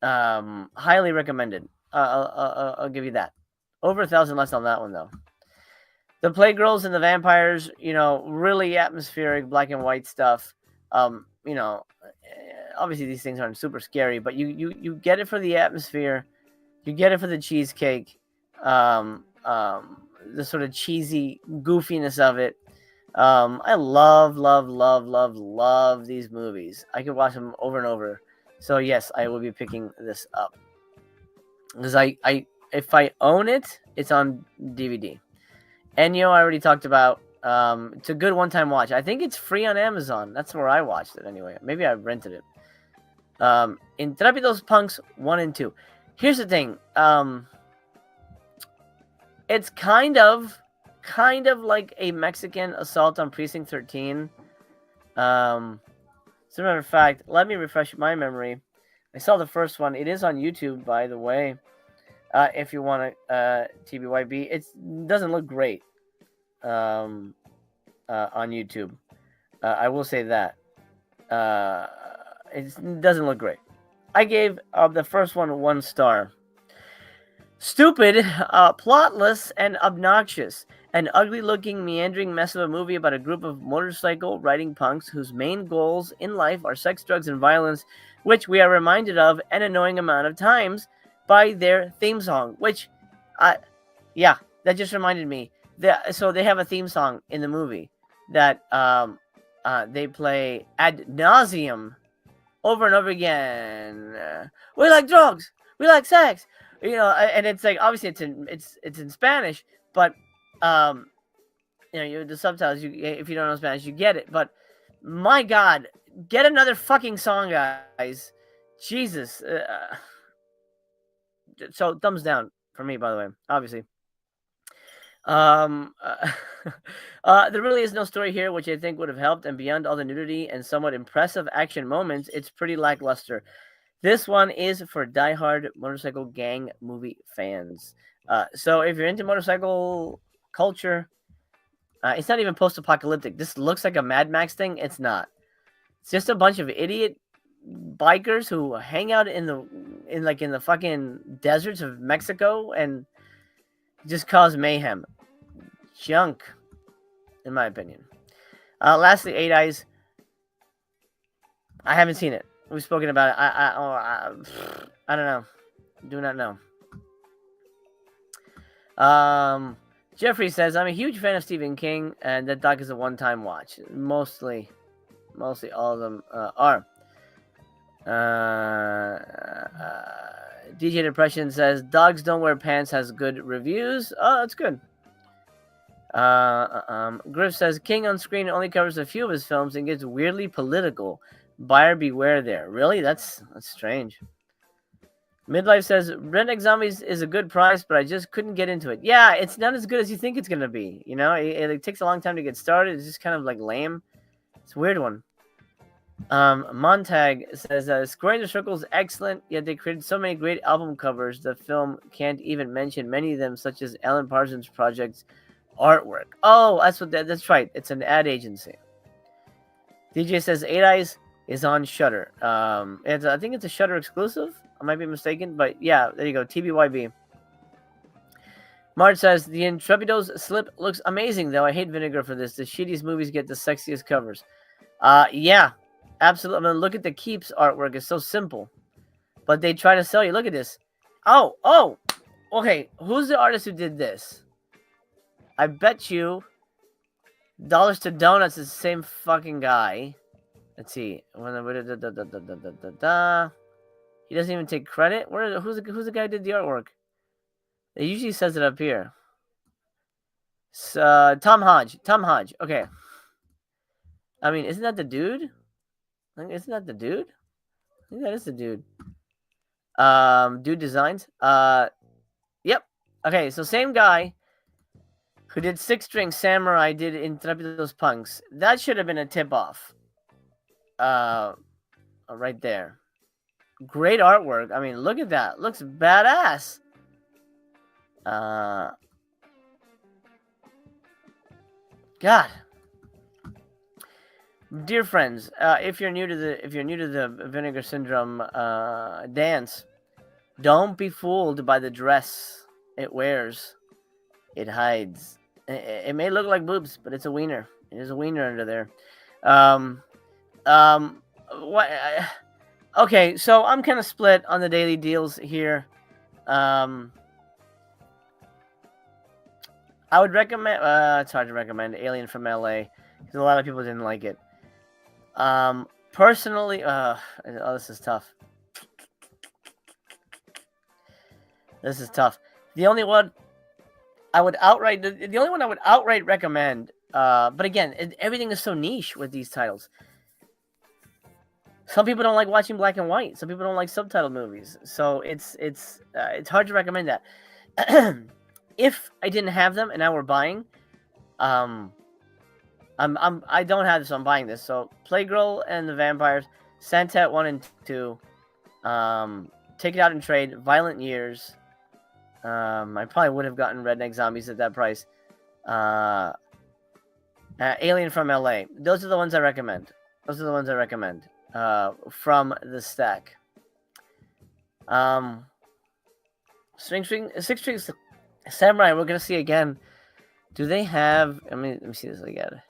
Highly recommended. I'll give you that. Over 1,000 less on that one, though. The Playgirls and the Vampires, really atmospheric black and white stuff. Obviously these things aren't super scary, but you get it for the atmosphere. You get it for the cheesecake. The sort of cheesy goofiness of it. I love these movies. I could watch them over and over. So yes, I will be picking this up. Because if I own it, it's on DVD. Enyo, I already talked about. It's a good one-time watch. I think it's free on Amazon. That's where I watched it anyway. Maybe I rented it. Intrépidos Punks 1 and 2. Here's the thing. It's kind of like a Mexican Assault on Precinct 13. As a matter of fact, let me refresh my memory. I saw the first one. It is on YouTube, by the way. If you want to TBYB, it doesn't look great on YouTube. I will say that. It doesn't look great. I gave the first one 1 star. Stupid, plotless, and obnoxious. An ugly-looking, meandering mess of a movie about a group of motorcycle-riding punks whose main goals in life are sex, drugs, and violence, which we are reminded of an annoying amount of times by their theme song, which, that just reminded me. So they have a theme song in the movie that they play ad nauseum over and over again. We like drugs. We like sex. And it's like, obviously it's in Spanish, but the subtitles, if you don't know Spanish, you get it. But my God, get another fucking song, guys. Jesus. So thumbs down for me, by the way, obviously. There really is no story here, which I think would have helped, and beyond all the nudity and somewhat impressive action moments, it's pretty lackluster. This one is for diehard motorcycle gang movie fans. So if you're into motorcycle culture, it's not even post-apocalyptic. This looks like a Mad Max thing. It's not. It's just a bunch of idiot bikers who hang out in the fucking deserts of Mexico and just cause mayhem. Junk, in my opinion. Lastly, 8 Eyes. I haven't seen it. We've spoken about it. I don't know. Do not know. Jeffrey says, I'm a huge fan of Stephen King, and that doc is a one-time watch. Mostly all of them are. DJ Depression says, Dogs Don't Wear Pants has good reviews. Oh, that's good. Griff says, King on screen only covers a few of his films and gets weirdly political. Buyer beware there. Really? That's strange. Midlife says, Redneck Zombies is a good price, but I just couldn't get into it. Yeah, it's not as good as you think it's going to be. You know, it takes a long time to get started. It's just kind of like lame. It's a weird one. Montag says, Square the Circle is excellent, yet they created so many great album covers the film can't even mention many of them, such as Alan Parsons Project's artwork. Oh, that's right. It's an ad agency. DJ says, 8 Eyes is on Shudder. I think it's a Shudder exclusive. I might be mistaken, but yeah, there you go. TBYB. Marge says, the Intrepido's slip looks amazing, though. I hate Vinegar for this. The shittiest movies get the sexiest covers. Yeah, absolutely. I mean, look at the Keeps artwork. It's so simple. But they try to sell you. Look at this. Oh. Okay, who's the artist who did this? I bet you Dollars to Donuts is the same fucking guy. Let's see. He doesn't even take credit. Who's the guy who did the artwork? It usually says it up here. Tom Hodj. Okay. I mean, isn't that the dude? Isn't that the dude? I think that is the dude. Dude Designs. Yep. Okay, so same guy who did Six String Samurai did Intrepidos Punks. That should have been a tip-off. Right there. Great artwork. I mean, look at that. Looks badass. God. Dear friends, if you're new to the Vinegar Syndrome dance, don't be fooled by the dress it wears. It hides. It may look like boobs, but it's a wiener. It is a wiener under there. What? Okay, so I'm kind of split on the daily deals here. I would recommend. It's hard to recommend Alien from LA because a lot of people didn't like it. Personally, this is tough. The only one I would outright recommend. But again, everything is so niche with these titles. Some people don't like watching black and white. Some people don't like subtitle movies. So it's hard to recommend that. If I didn't have them and I were buying, I don't have this. So I'm buying this. So Playgirl and the Vampires, Santet 1 and 2, Take It Out and Trade, Violent Years. I probably would have gotten Redneck Zombies at that price. Alien from LA. Those are the ones I recommend. From the stack. Six String Samurai, we're gonna see again. Do they have? Let me see this again.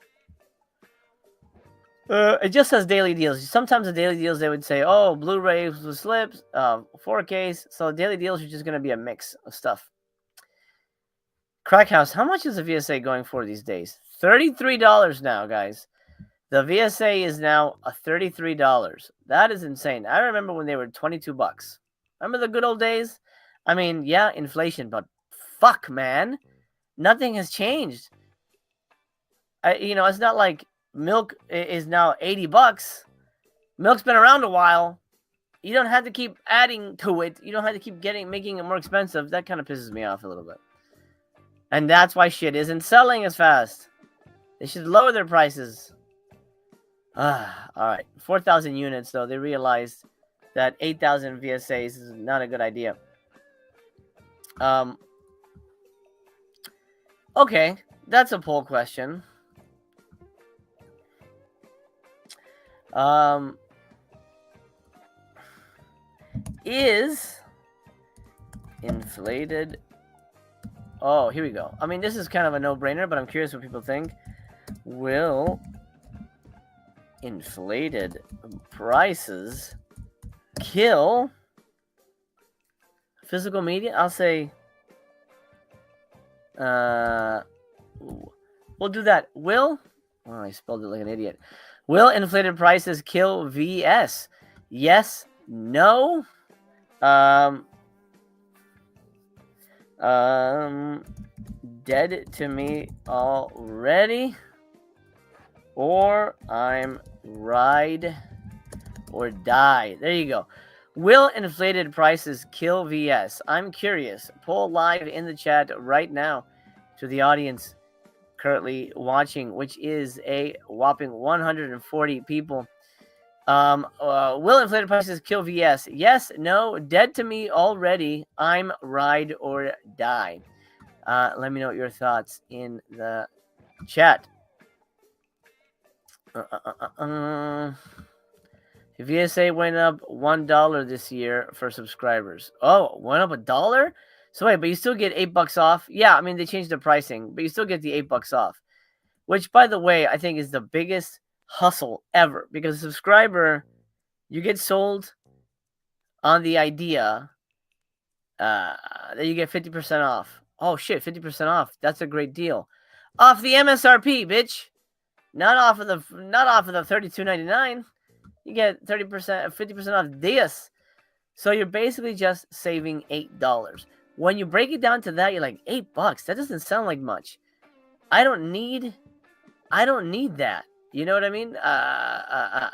It just says daily deals. Sometimes the daily deals they would say, "Oh, Blu-rays with slips, 4Ks." So daily deals are just gonna be a mix of stuff. Crack House, how much is a VSA going for these days? $33 now, guys. The VSA is now $33. That is insane. I remember when they were $22. Remember the good old days? I mean, yeah, inflation, but fuck, man. Nothing has changed. It's not like milk is now $80. Milk's been around a while. You don't have to keep adding to it. You don't have to keep making it more expensive. That kind of pisses me off a little bit. And that's why shit isn't selling as fast. They should lower their prices. All right. 4,000 units, though. They realized that 8,000 VSAs is not a good idea. Okay. That's a poll question. Is inflated... Oh, here we go. I mean, this is kind of a no-brainer, but I'm curious what people think. Will inflated prices kill physical media. I'll say we'll do that. Will, oh, I spelled it like an idiot. Will inflated prices kill VS? Yes, no. Dead to me already, or I'm ride or die. There you go. Will inflated prices kill VS? I'm curious. Poll live in the chat right now to the audience currently watching, which is a whopping 140 people. Will inflated prices kill VS? Yes, no, dead to me already. I'm ride or die. Let me know your thoughts in the chat. VSA went up $1 this year for subscribers. Oh, went up $1? So wait, but you still get $8 off? Yeah, I mean, they changed the pricing, but you still get the $8 off. Which, by the way, I think is the biggest hustle ever. Because a subscriber, you get sold on the idea that you get 50% off. Oh, shit, 50% off. That's a great deal. Off the MSRP, bitch. Not off of the $32.99. You get 30%, 50% off this. So you're basically just saving $8. When you break it down to that, you're like, $8. That doesn't sound like much. I don't need that. You know what I mean? That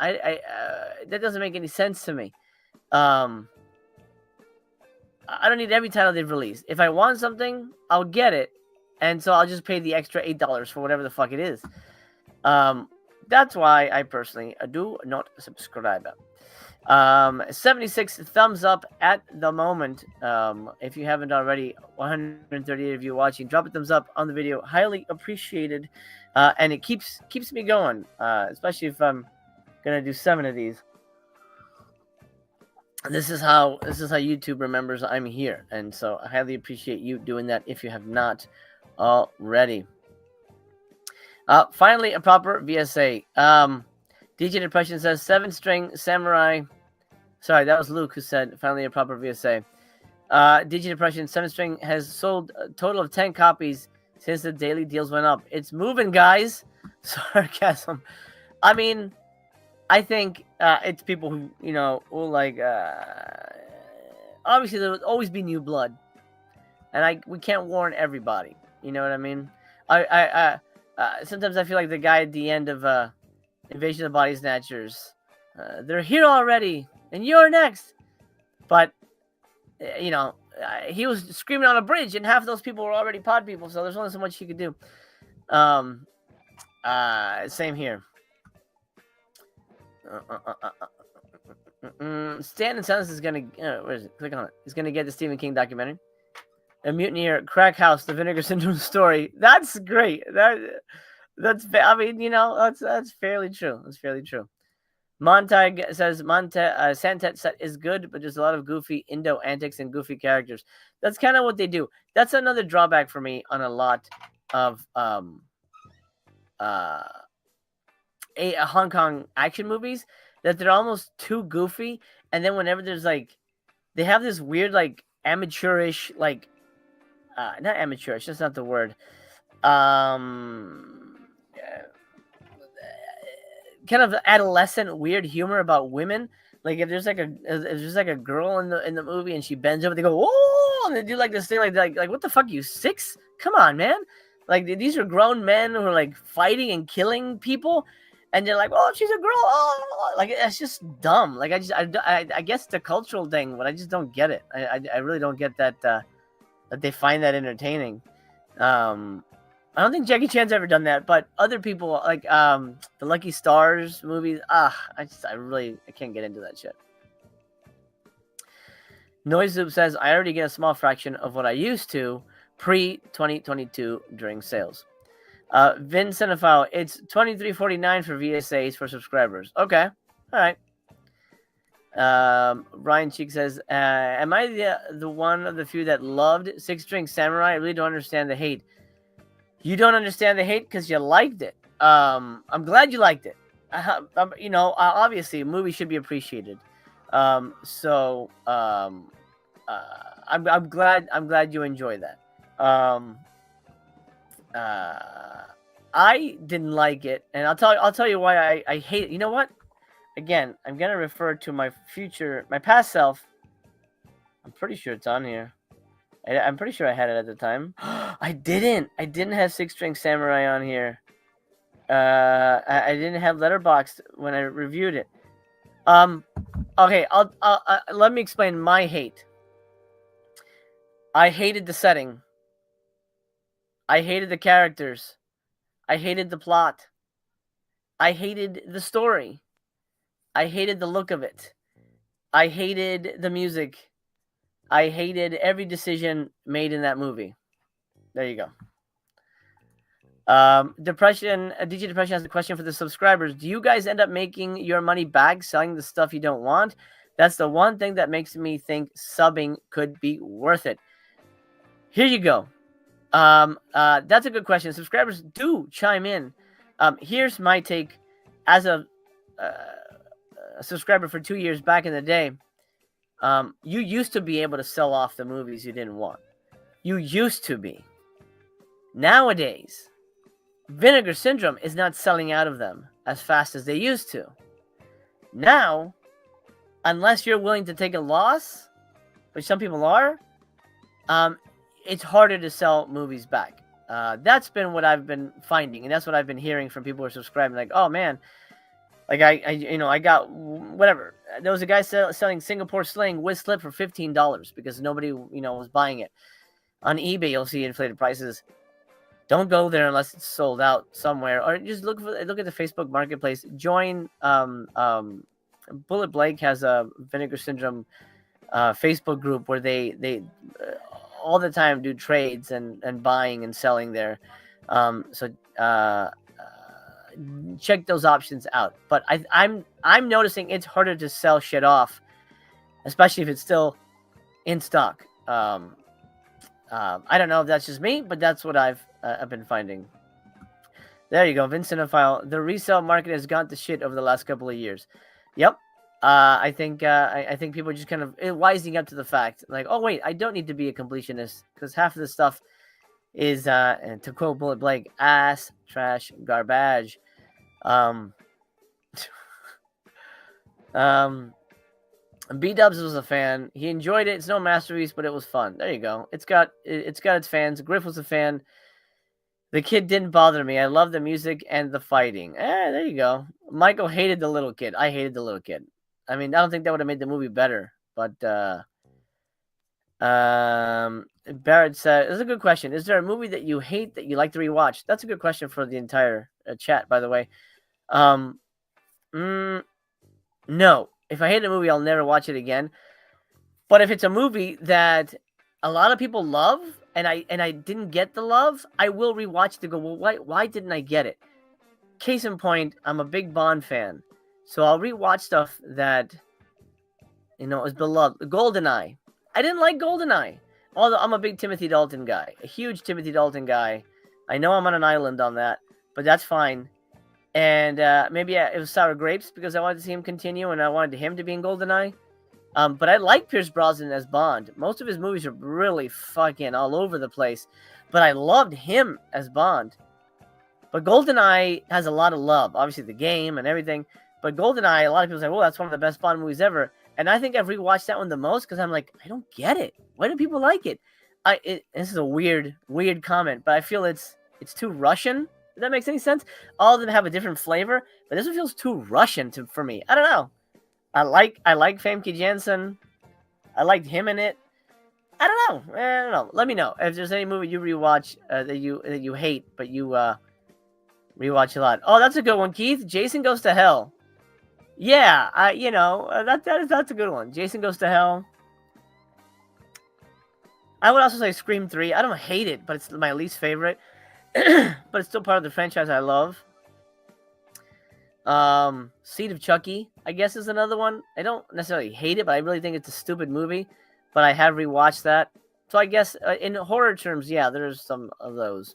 doesn't make any sense to me. I don't need every title they've released. If I want something, I'll get it, and so I'll just pay the extra $8 for whatever the fuck it is. That's why I personally do not subscribe. 76 thumbs up at the moment. If you haven't already, 138 of you watching, drop a thumbs up on the video. Highly appreciated. And it keeps me going, especially if I'm gonna do 7 of these. This is how YouTube remembers I'm here, and so I highly appreciate you doing that if you have not already. Finally, a proper VSA. DJ Depression says 7-string samurai. Sorry, that was Luke who said finally a proper VSA. DJ Depression 7-string has sold a total of 10 copies since the daily deals went up. It's moving, guys. Sarcasm. I mean, I think it's people who, you know, will like. Obviously, there will always be new blood, and we can't warn everybody. You know what I mean? Sometimes I feel like the guy at the end of Invasion of the Body Snatchers. They're here already, and you're next. But you know, he was screaming on a bridge, and half of those people were already pod people. So there's only so much he could do. Same here. Stand in Silence is gonna. Where is it? Click on it. He's gonna get the Stephen King documentary. A Mutineer, Crack House, the Vinegar Syndrome story. That's great. That's. I mean, you know, that's fairly true. That's fairly true. Montag says Santet set is good, but there's a lot of goofy Indo antics and goofy characters. That's kind of what they do. That's another drawback for me on a lot of Hong Kong action movies, that they're almost too goofy, and then whenever there's like, they have this weird like amateurish, like not amateurish, that's not the word, kind of adolescent weird humor about women. Like if there's like a girl in the movie and she bends over, they go, oh, and they do like this thing like what the fuck, you 6? Come on, man. Like these are grown men who are like fighting and killing people, and they're like, oh, she's a girl. Oh, like it's just dumb. Like I guess it's a cultural thing, but I just don't get it. I really don't get that that they find that entertaining. I don't think Jackie Chan's ever done that, but other people like the Lucky Stars movies. I can't get into that shit. Noise Loop says I already get a small fraction of what I used to pre-2022 during sales. Vin Cinephile, it's $23.49 for VSAs for subscribers. Okay, all right. Ryan Cheek says, am I the one of the few that loved 6-string samurai? I really don't understand the hate. You don't understand the hate because you liked it. I'm glad you liked it. obviously, a movie should be appreciated. So I'm glad you enjoy that. Um, uh, I didn't like it, and I'll tell you why I hate it. You know what? Again, I'm gonna refer to my past self. I'm pretty sure it's on here. I'm pretty sure I had it at the time. I didn't. I didn't have Six String Samurai on here. I didn't have Letterboxd when I reviewed it. Okay. I'll let me explain my hate. I hated the setting. I hated the characters. I hated the plot. I hated the story. I hated the look of it. I hated the music. I hated every decision made in that movie. There you go. DJ Depression has a question for the subscribers. Do you guys end up making your money back selling the stuff you don't want? That's the one thing that makes me think subbing could be worth it. Here you go. That's a good question. Subscribers, do chime in. Here's my take as a subscriber for 2 years back in the day. You used to be able to sell off the movies you didn't want. You used to be. Nowadays, Vinegar Syndrome is not selling out of them as fast as they used to. Now, unless you're willing to take a loss, which some people are, it's harder to sell movies back. That's been what I've been finding, and that's what I've been hearing from people who are subscribing. Like, oh man, like I got whatever. There was a guy selling Singapore Sling with slip for $15 because nobody was buying it. On eBay, you'll see inflated prices. Don't go there unless it's sold out somewhere, or just look at the Facebook Marketplace. Join. Bullet Blake has a Vinegar Syndrome Facebook group where they all the time do trades and buying and selling there. So check those options out. But I'm noticing it's harder to sell shit off, especially if it's still in stock. I don't know if that's just me, but that's what I've been finding. There you go, Vincent File. The resale market has gone to shit over the last couple of years. Yep. I think people are just kind of wising up to the fact, like, oh wait, I don't need to be a completionist because half of the stuff is, and to quote Bullet Blake, ass, trash, garbage. B-Dubs was a fan. He enjoyed it. It's no masterpiece, but it was fun. There you go. It's got its fans. Griff was a fan. The kid didn't bother me. I love the music and the fighting. There you go. Michael hated the little kid. I hated the little kid. I mean, I don't think that would have made the movie better. But Barrett said, "This is a good question. Is there a movie that you hate that you like to rewatch?" That's a good question for the entire chat, by the way. No. If I hate a movie, I'll never watch it again. But if it's a movie that a lot of people love and I didn't get the love, I will rewatch it to go, well, why didn't I get it? Case in point, I'm a big Bond fan. So I'll rewatch stuff that is beloved. GoldenEye. I didn't like GoldenEye. Although I'm a big Timothy Dalton guy. A huge Timothy Dalton guy. I know I'm on an island on that, but that's fine. And maybe it was Sour Grapes because I wanted to see him continue and I wanted him to be in GoldenEye. But I like Pierce Brosnan as Bond. Most of his movies are really fucking all over the place. But I loved him as Bond. But GoldenEye has a lot of love. Obviously the game and everything. But GoldenEye, a lot of people say, well, that's one of the best Bond movies ever. And I think I've rewatched that one the most because I'm like, I don't get it. Why do people like it? This is a weird comment, but I feel it's too Russian. If that makes any sense? All of them have a different flavor, but this one feels too Russian for me. I don't know. I like Famke Janssen. I liked him in it. I don't know. Let me know if there's any movie you rewatch that you hate, but you rewatch a lot. Oh, that's a good one, Keith. Jason Goes to Hell. Yeah, that's a good one. Jason Goes to Hell. I would also say Scream 3. I don't hate it, but it's my least favorite. But it's still part of the franchise I love. Seed of Chucky, I guess, is another one. I don't necessarily hate it, but I really think it's a stupid movie. But I have rewatched that. So I guess in horror terms, yeah, there's some of those.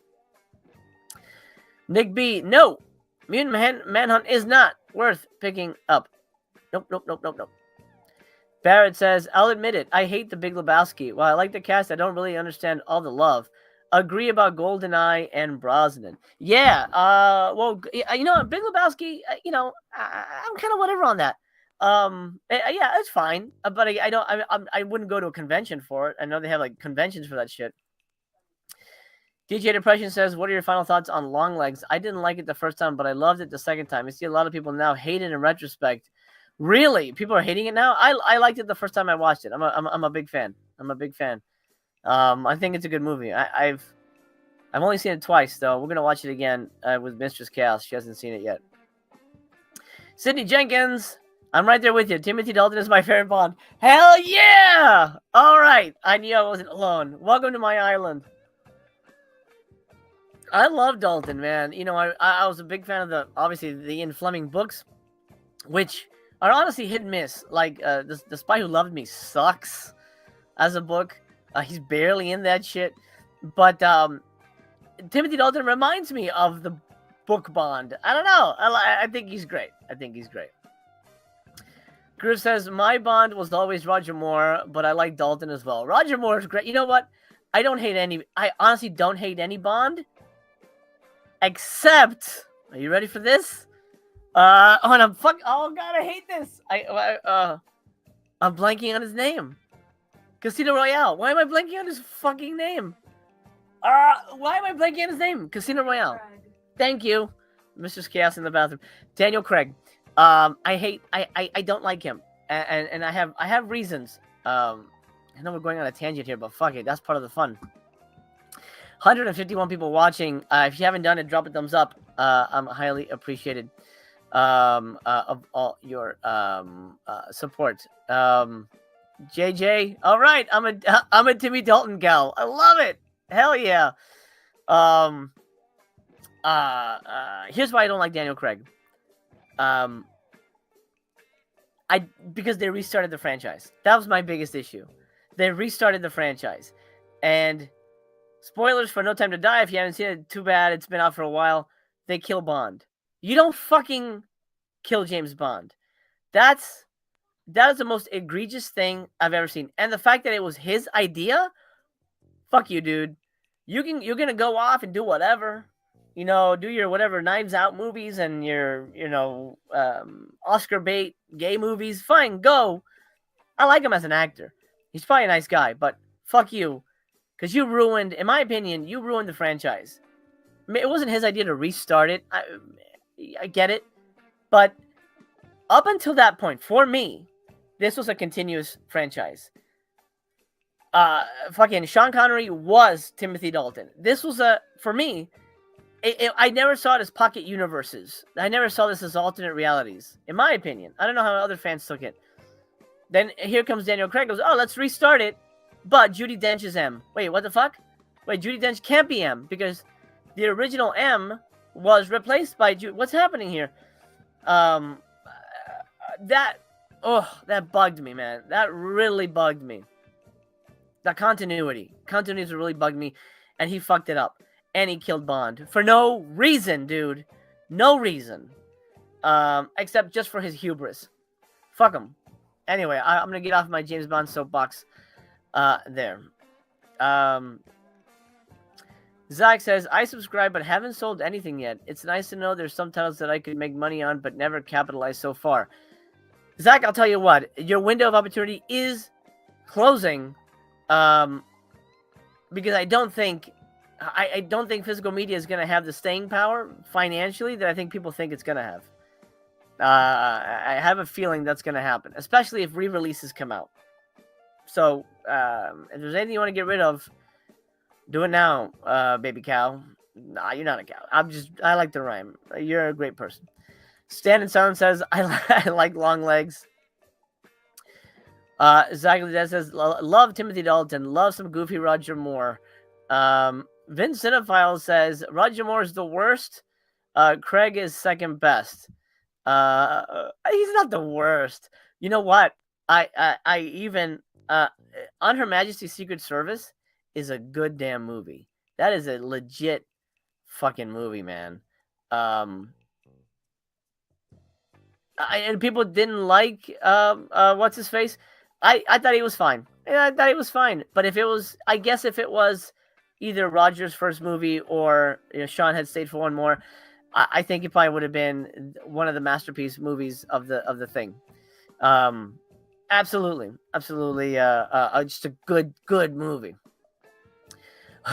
Nick B, no! Mutant Manhunt is not worth picking up. Nope. Barrett says, I'll admit it. I hate the Big Lebowski. While I like the cast, I don't really understand all the love. Agree about GoldenEye and Brosnan. Yeah. Well, you know, Big Lebowski. You know, I'm kind of whatever on that. Yeah, it's fine. But I don't. I wouldn't go to a convention for it. I know they have like conventions for that shit. DJ Depression says, what are your final thoughts on Longlegs? I didn't like it the first time, but I loved it the second time. I see a lot of people now hate it in retrospect. Really? People are hating it now? I liked it the first time I watched it. I'm a big fan. I think it's a good movie. I've only seen it twice, though. We're going to watch it again with Mistress Chaos. She hasn't seen it yet. Sydney Jenkins, I'm right there with you. Timothy Dalton is my favorite Bond. Hell yeah! All right. I knew I wasn't alone. Welcome to my island. I love Dalton, man. You know, I was a big fan of obviously the Ian Fleming books, which are honestly hit and miss. Like, the Spy Who Loved Me sucks as a book. He's barely in that shit. But Timothy Dalton reminds me of the book Bond. I don't know. I think he's great. Groove says, my Bond was always Roger Moore, but I like Dalton as well. Roger Moore is great. You know what? I honestly don't hate any Bond. Except, are you ready for this? Oh God, I hate this. I'm blanking on his name. Casino Royale. Why am I blanking on his fucking name? Why am I blanking on his name? Casino Royale. Thank you, Mr. Chaos in the bathroom. Daniel Craig. I don't like him, and I have reasons. I know we're going on a tangent here, but fuck it, that's part of the fun. 151 people watching. If you haven't done it, drop a thumbs up. I'm highly appreciated of all your support. JJ, all right. I'm a Timmy Dalton gal. I love it. Hell yeah. Here's why I don't like Daniel Craig. Because they restarted the franchise. That was my biggest issue. They restarted the franchise, and spoilers for No Time to Die. If you haven't seen it, too bad. It's been out for a while. They kill Bond. You don't fucking kill James Bond. That is the most egregious thing I've ever seen. And the fact that it was his idea, fuck you, dude. You're gonna go off and do whatever. You know, do your whatever Knives Out movies and your, Oscar bait gay movies. Fine, go. I like him as an actor. He's probably a nice guy, but fuck you. Because you ruined, in my opinion, the franchise. I mean, it wasn't his idea to restart it. I get it. But up until that point, for me, this was a continuous franchise. Fucking Sean Connery was Timothy Dalton. This was for me, I never saw it as pocket universes. I never saw this as alternate realities, in my opinion. I don't know how other fans took it. Then here comes Daniel Craig, goes, oh, let's restart it. But Judi Dench is M. Wait, what the fuck? Wait, Judi Dench can't be M because the original M was replaced by Judy. What's happening here? That bugged me, man. That really bugged me. The continuity really bugged me, and he fucked it up, and he killed Bond for no reason, dude. No reason, except just for his hubris. Fuck him. Anyway, I'm gonna get off my James Bond soapbox. There. Zach says, I subscribe but haven't sold anything yet. It's nice to know there's some titles that I could make money on but never capitalized so far. Zach, I'll tell you what, your window of opportunity is closing. Because I don't think physical media is going to have the staying power financially that I think people think it's going to have. I have a feeling that's going to happen, especially if re-releases come out. So, if there's anything you want to get rid of, do it now, baby cow. Nah, you're not a cow. I like the rhyme. You're a great person. Stan and Silence says, I like long legs. Zach says, love Timothy Dalton. Love some goofy Roger Moore. Vince Cinephile says, Roger Moore is the worst. Craig is second best. He's not the worst. You know what? I even On Her Majesty's Secret Service is a good damn movie. That is a legit fucking movie, man. and people didn't like what's his face. I thought he was fine. Yeah, I thought he was fine. But if it was, I guess if it was either Roger's first movie or Sean had stayed for one more, I think it probably would have been one of the masterpiece movies of the thing. Absolutely, absolutely. Just a good movie.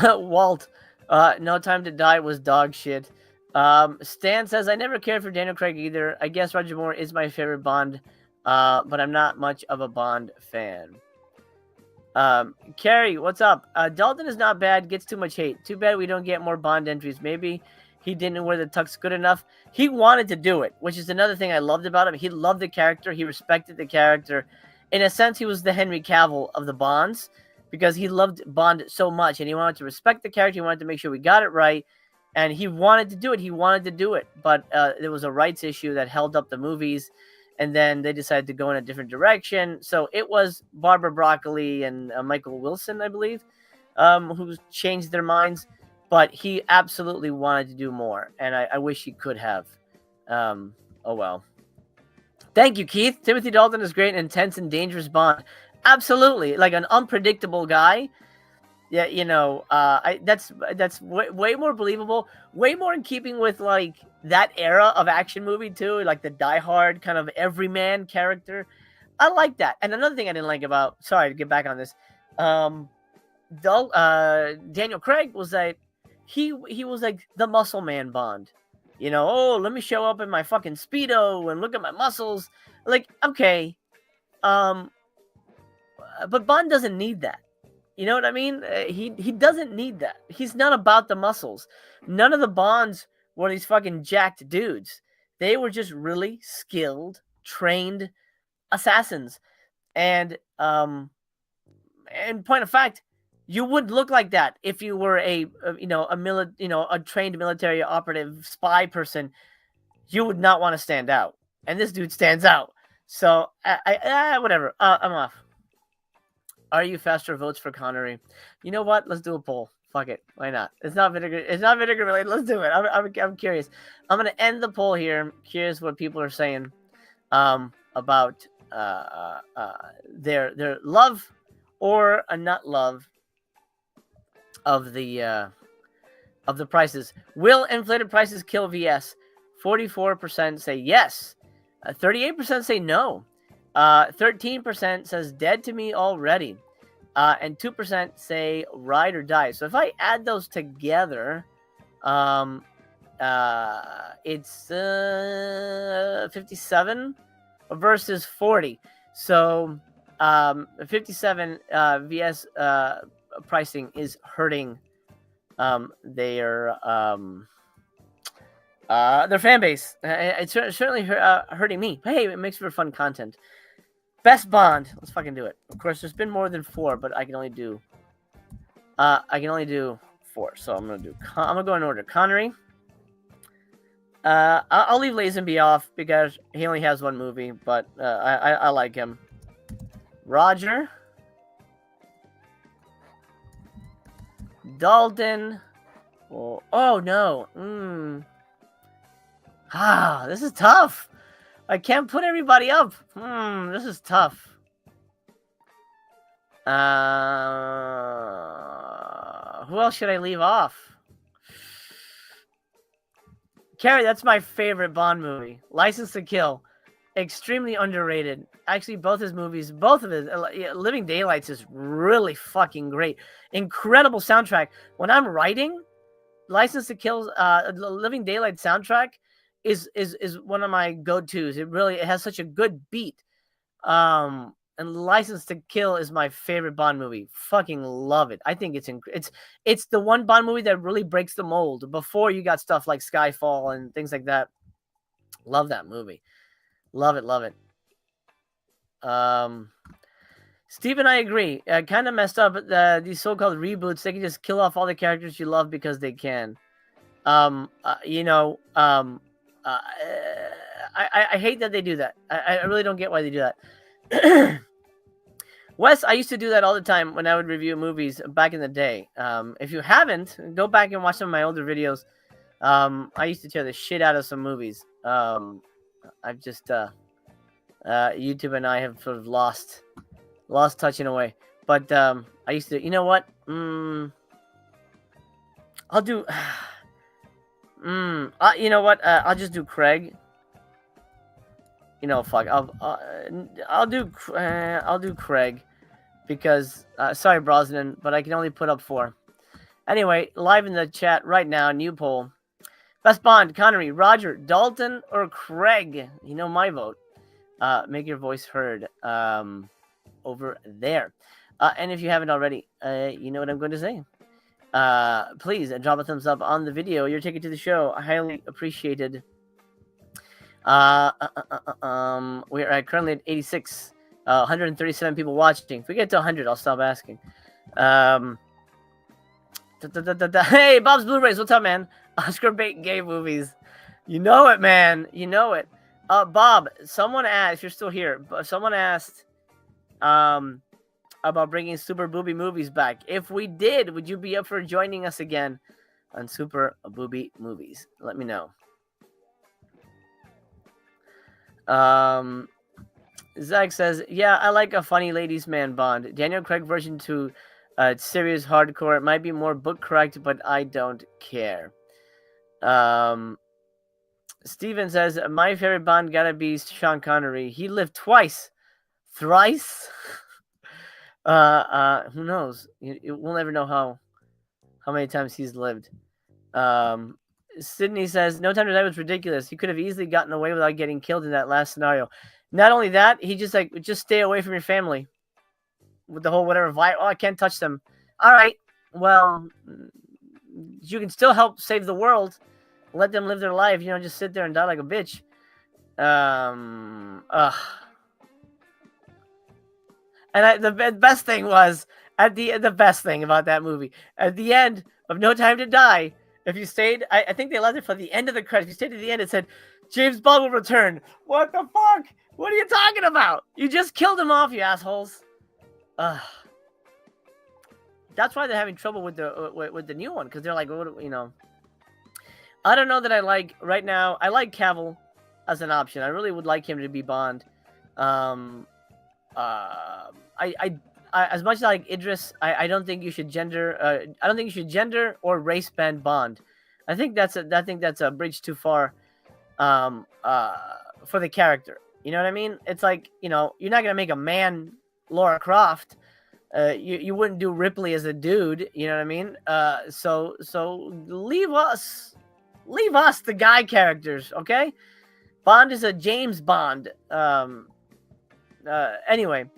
Walt, No Time to Die was dog shit. Stan says, I never cared for Daniel Craig either. I guess Roger Moore is my favorite Bond, but I'm not much of a Bond fan. Carrie, what's up? Dalton is not bad, gets too much hate. Too bad we don't get more Bond entries. Maybe he didn't wear the tux good enough. He wanted to do it, which is another thing I loved about him. He loved the character. He respected the character. In a sense, he was the Henry Cavill of the Bonds because he loved Bond so much, and he wanted to respect the character. He wanted to make sure we got it right, and he wanted to do it. He wanted to do it, but there was a rights issue that held up the movies, and then they decided to go in a different direction. So it was Barbara Broccoli and Michael Wilson, I believe, who changed their minds. But he absolutely wanted to do more, and I wish he could have. Oh, well. Thank you, Keith. Timothy Dalton is great, intense, and dangerous Bond. Absolutely. Like an unpredictable guy. Yeah, that's way more believable, way more in keeping with, like, that era of action movie, too, like the die-hard kind of everyman character. I like that. And another thing I didn't like about, sorry to get back on this, Daniel Craig was like, he was like the muscle man Bond. Oh, let me show up in my fucking Speedo and look at my muscles. Like, okay. But Bond doesn't need that. You know what I mean? He doesn't need that. He's not about the muscles. None of the Bonds were these fucking jacked dudes. They were just really skilled, trained assassins. And point of fact, you would look like that if you were a trained military operative spy person. You would not want to stand out, and this dude stands out. So whatever. I'm off. Are you faster votes for Connery? You know what? Let's do a poll. Fuck it. Why not? It's not Vinegar. It's not Vinegar related. Let's do it. I'm curious. I'm gonna end the poll here. Curious what people are saying about their love or a not love of the prices. Will inflated prices kill VS? 44% say yes. 38% say no. 13% says dead to me already. And 2% say ride or die. So if I add those together, it's 57 versus 40. So 57 VS pricing is hurting their fan base. It's certainly hurting me. But hey, it makes for fun content. Best Bond. Let's fucking do it. Of course, there's been more than 4, but I can only do 4. So I'm gonna go in order. Connery. I'll leave Lazenby off because he only has one movie, but I like him. Roger. Dalton. Oh no. This is tough. I can't put everybody up. This is tough. Who else should I leave off? Carrie, that's my favorite Bond movie. License to Kill. Extremely underrated. Actually, both his movies, both of his, Living Daylights is really fucking great. Incredible soundtrack. When I'm writing, License to Kill, Living Daylight soundtrack is one of my go-tos. It has such a good beat. And License to Kill is my favorite Bond movie. Fucking love it. I think it's the one Bond movie that really breaks the mold. Before you got stuff like Skyfall and things like that. Love that movie. Love it. Steve and I agree. Kind of messed up. These so-called reboots, they can just kill off all the characters you love because they can. I hate that they do that. I really don't get why they do that. Wes, I used to do that all the time when I would review movies back in the day. If you haven't, go back and watch some of my older videos. I used to tear the shit out of some movies. I've just YouTube and I have sort of lost touch in a way. But I used to. You know what? I'll do. You know what? I'll just do Craig. You know, fuck. I'll do Craig because sorry Brosnan, but I can only put up 4. Anyway, live in the chat right now. New poll: Best Bond, Connery, Roger, Dalton, or Craig? You know my vote. Make your voice heard over there. And if you haven't already, you know what I'm going to say. Please drop a thumbs up on the video. Your ticket to the show, highly appreciated. We're currently at 86, 137 people watching. If we get to 100, I'll stop asking. Hey, Bob's Blu-rays, what's up, man? Oscar bait gay movies. You know it, man. You know it. Bob, someone asked, if you're still here, someone asked about bringing Super Booby Movies back. If we did, would you be up for joining us again on Super Booby Movies? Let me know. Zach says, yeah, I like a funny ladies man Bond. Daniel Craig version 2, it's serious hardcore. It might be more book correct, but I don't care. Steven says, my favorite Bond gotta be Sean Connery. He lived twice. Thrice? Who knows? We'll never know how many times he's lived. Sydney says, No Time to Die was ridiculous. He could have easily gotten away without getting killed in that last scenario. Not only that, he just stay away from your family. With the whole whatever, I can't touch them. All right, well, you can still help save the world. Let them live their life. You know, just sit there and die like a bitch. And the best thing was, the best thing about that movie, at the end of No Time to Die, if you stayed, I think they left it for the end of the credits. If you stayed to the end, it said, James Bond will return. What the fuck? What are you talking about? You just killed him off, you assholes. That's why they're having trouble with the new one, because they're like, you know. I don't know that I like, right now, I like Cavill as an option. I really would like him to be Bond. As much as I like Idris, I don't think you should gender. I don't think you should gender or race band Bond. I think that's a bridge too far, for the character. You know what I mean? It's like, you know, you're not gonna make a man Lara Croft. You wouldn't do Ripley as a dude. You know what I mean? So leave us the guy characters, okay? Bond is a James Bond. Anyway.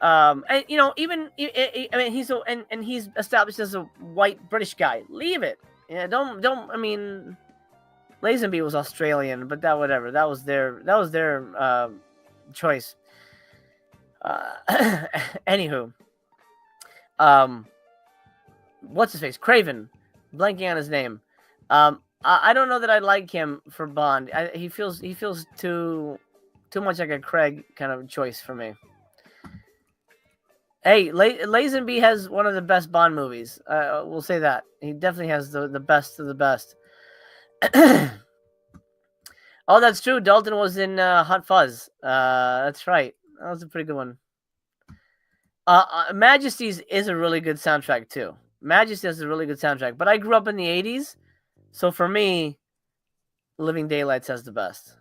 And you know, even I mean, he's established as a white British guy. Leave it. Yeah, don't. I mean, Lazenby was Australian, but whatever. That was their choice. Anywho, what's his face? Craven. Blanking on his name. I don't know that I like him for Bond. He feels too much like a Craig kind of choice for me. Hey, Lazenby has one of the best Bond movies. We'll say that. He definitely has the best of the best. Oh, that's true. Dalton was in Hot Fuzz. That's right. That was a pretty good one. Majesty's is a really good soundtrack, too. Majesty is a really good soundtrack. But I grew up in the 80s, so for me, Living Daylights has the best.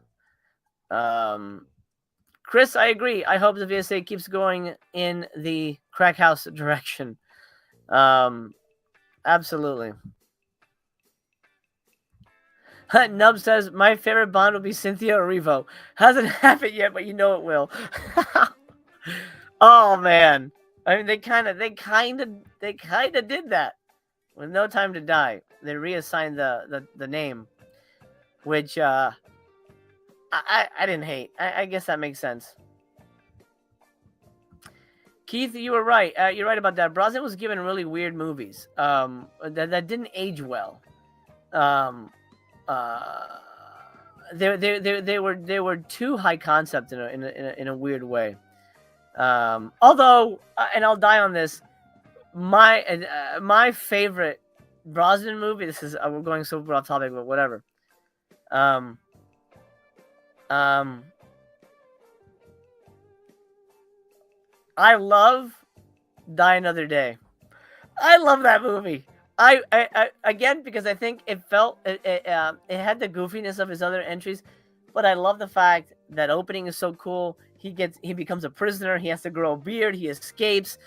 Chris, I agree. I hope the VSA keeps going in the crack house direction. Absolutely. Nub says, my favorite Bond will be Cynthia Erivo. Hasn't happened yet, but you know it will. Oh, man. I mean, they kind of did that. With No Time to Die. They reassigned the name, which, I didn't hate. I guess that makes sense. Keith, you were right. You're right about that. Brosnan was given really weird movies that didn't age well. They were too high concept in a weird way. Although, and I'll die on this, my favorite Brosnan movie. This is we're going super off topic, but whatever. I love Die Another Day. I love that movie. I again, because I think it felt it had the goofiness of his other entries, but I love the fact that opening is so cool. He becomes a prisoner. He has to grow a beard. He escapes.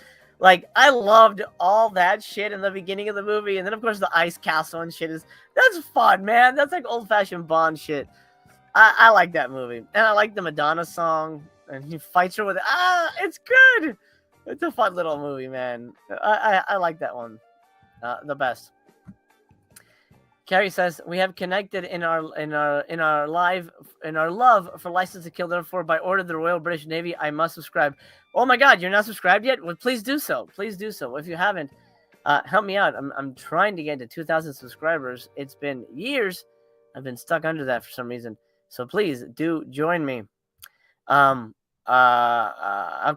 Like, I loved all that shit in the beginning of the movie, and then of course the ice castle and shit that's fun, man. That's like old fashioned Bond shit. I like that movie, and I like the Madonna song, and he fights her with it. It's good. It's a fun little movie, man. I like that one the best. Carrie says we have connected in our love for License to Kill. Therefore, by order of the Royal British Navy, I must subscribe. Oh my God, you're not subscribed yet? Well, please do so. Please do so. If you haven't, help me out. I'm trying to get to 2,000 subscribers. It's been years. I've been stuck under that for some reason. So please do join me. I'll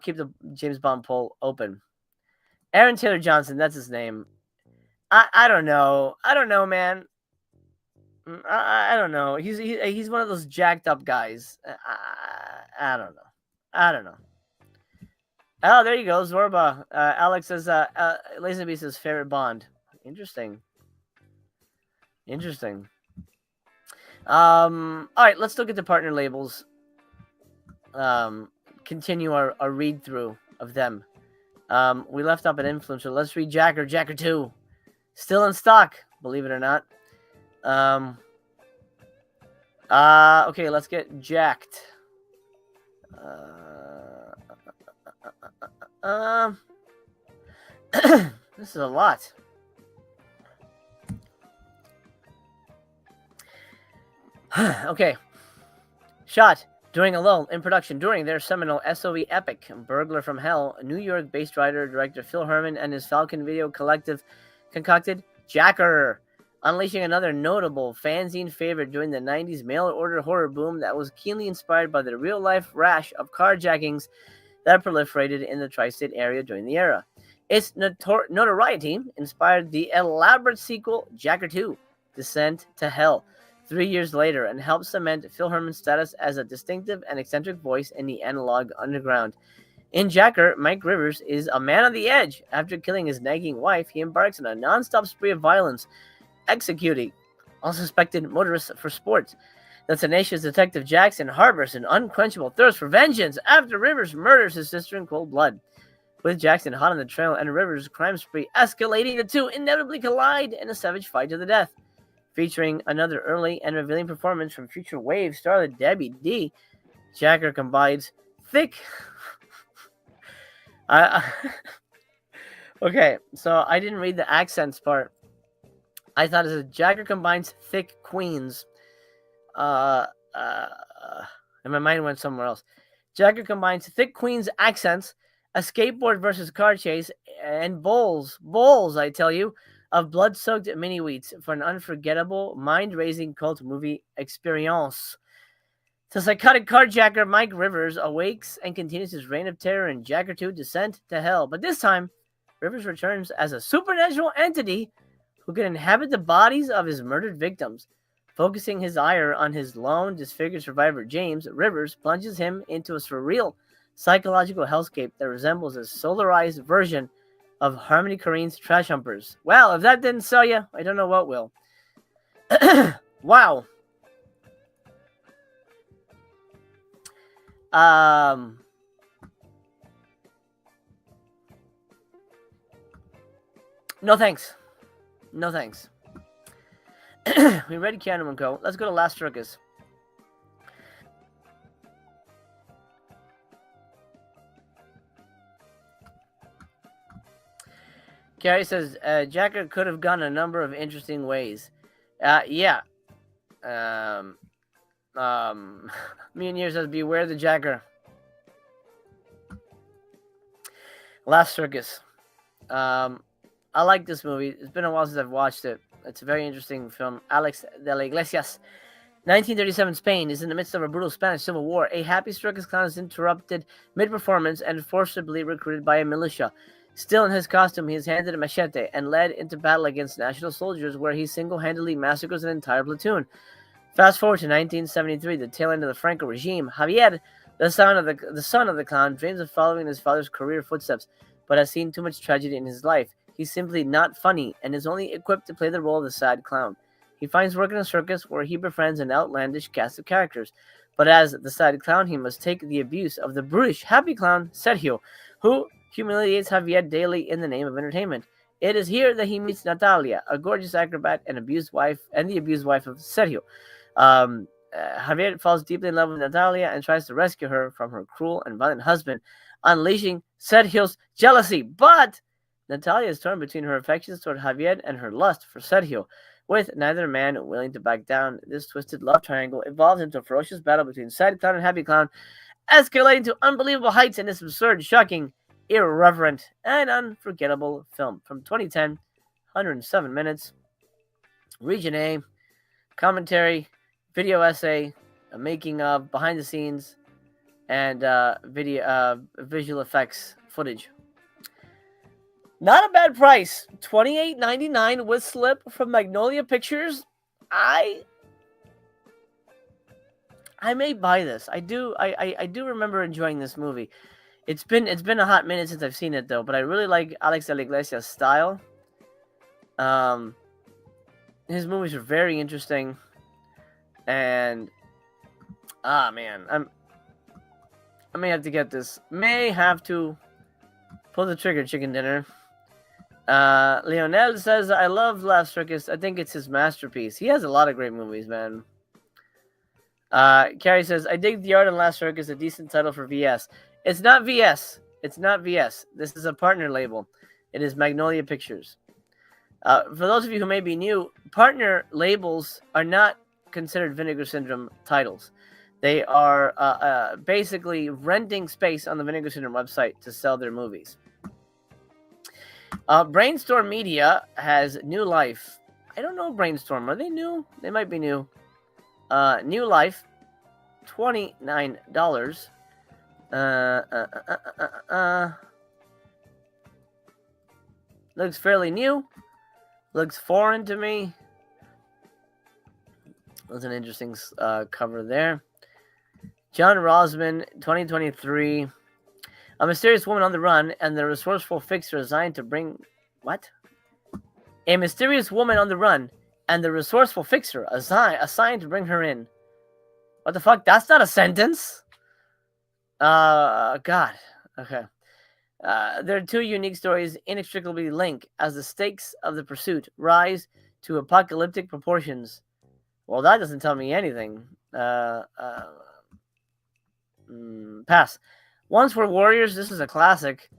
keep the James Bond poll open. Aaron Taylor Johnson, that's his name. I don't know. I don't know, man. I don't know. He's one of those jacked up guys. I don't know. I don't know. Oh, there you go, Zorba. Alex says, Lazenby says favorite Bond. Interesting. Interesting. All right, let's look at the partner labels. Continue our read through of them. We left up an influencer. Let's read Jacker. Jacker 2. Still in stock, believe it or not. Okay, let's get jacked. This is a lot. Okay. Shot during a lull in production during their seminal SOE epic, Burglar from Hell, New York-based writer-director Phil Herman and his Falcon Video Collective concocted Jacker, unleashing another notable fanzine favorite during the 90s mail-order horror boom that was keenly inspired by the real-life rash of carjackings that proliferated in the tri-state area during the era. Its notoriety inspired the elaborate sequel, Jacker 2, Descent to Hell, 3 years later, and helped cement Phil Herman's status as a distinctive and eccentric voice in the analog underground. In Jacker, Mike Rivers is a man on the edge. After killing his nagging wife, he embarks on a non-stop spree of violence, executing unsuspected motorists for sport. The tenacious detective Jackson harbors an unquenchable thirst for vengeance after Rivers murders his sister in cold blood. With Jackson hot on the trail and Rivers' crime spree escalating, the two inevitably collide in a savage fight to the death. Featuring another early and revealing performance from Future Wave starlet Debbie D, Jacker combines thick... Okay, so I didn't read the accents part. I thought it said Jacker combines thick queens. And my mind went somewhere else. Jacker combines thick queens accents, a skateboard versus car chase, and bowls, I tell you, of blood-soaked mini-wheats for an unforgettable, mind-raising cult movie experience. The psychotic carjacker Mike Rivers awakes and continues his reign of terror in Jacker 2 Descent to Hell. But this time, Rivers returns as a supernatural entity who can inhabit the bodies of his murdered victims. Focusing his ire on his lone, disfigured survivor James, Rivers plunges him into a surreal psychological hellscape that resembles a solarized version of Harmony Korine's Trash Humpers. Well, if that didn't sell you, I don't know what will. Wow. No thanks. No thanks. We read Keanu and Co. Let's go to Last Circus. Carrie says, Jacker could have gone a number of interesting ways. Yeah. Me and yours says, beware the Jacker. Last Circus. I like this movie. It's been a while since I've watched it. It's a very interesting film. Alex de la Iglesias. 1937 Spain is in the midst of a brutal Spanish civil war. A happy circus clown is interrupted mid-performance and forcibly recruited by a militia. Still in his costume, he is handed a machete and led into battle against national soldiers where he single-handedly massacres an entire platoon. Fast forward to 1973, the tail end of the Franco regime. Javier, the son of the clown, dreams of following his father's career footsteps, but has seen too much tragedy in his life. He's simply not funny and is only equipped to play the role of the sad clown. He finds work in a circus where he befriends an outlandish cast of characters. But as the sad clown, he must take the abuse of the brutish happy clown, Sergio, who humiliates Javier daily in the name of entertainment. It is here that he meets Natalia, a gorgeous acrobat and the abused wife of Sergio. Javier falls deeply in love with Natalia and tries to rescue her from her cruel and violent husband, unleashing Sergio's jealousy. But Natalia is torn between her affections toward Javier and her lust for Sergio. With neither man willing to back down, this twisted love triangle evolves into a ferocious battle between sad clown and happy clown, escalating to unbelievable heights in this absurd, shocking, irreverent, and unforgettable film. From 2010, 107 minutes, Region A, commentary, video essay, a making of, behind the scenes, and visual effects footage. Not a bad price. $28.99 with slip from Magnolia Pictures. I may buy this. I do remember enjoying this movie. It's been a hot minute since I've seen it though, but I really like Alex de la Iglesia's style. His movies are very interesting. And man, I may have to get this. May have to pull the trigger, chicken dinner. Leonel says, I love Last Circus. I think it's his masterpiece. He has a lot of great movies, man. Carrie says, I dig the art in Last Circus, a decent title for VS. It's not VS. It's not VS. This is a partner label. It is Magnolia Pictures. For those of you who may be new, partner labels are not considered Vinegar Syndrome titles. They are basically renting space on the Vinegar Syndrome website to sell their movies. Brainstorm Media has new life. I don't know Brainstorm. Are they new? They might be new. New life, $29. Looks fairly new. Looks foreign to me. That's an interesting cover there. John Rosman, 2023. A mysterious woman on the run and the resourceful fixer assigned to bring... What? A mysterious woman on the run and the resourceful fixer assigned to bring her in. What the fuck? That's not a sentence. God. Okay. There are two unique stories inextricably linked as the stakes of the pursuit rise to apocalyptic proportions. Well, that doesn't tell me anything. Pass. Once Were Warriors. This is a classic.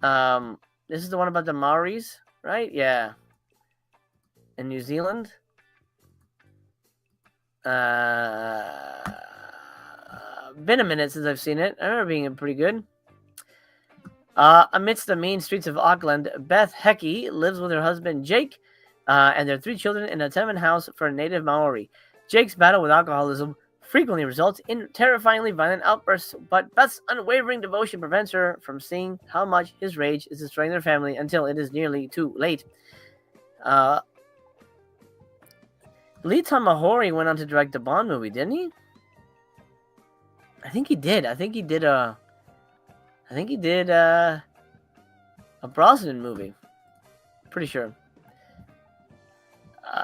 This is the one about the Maoris, right? Yeah. In New Zealand. Been a minute since I've seen it. I remember being pretty good. Amidst the mean streets of Auckland, Beth Hecky lives with her husband Jake and their 3 children in a tenement house for a native Maori. Jake's battle with alcoholism frequently results in terrifyingly violent outbursts, but Beth's unwavering devotion prevents her from seeing how much his rage is destroying their family until it is nearly too late. Lee Tamahori went on to direct the Bond movie, didn't he? I think he did a Brosnan movie. Pretty sure. All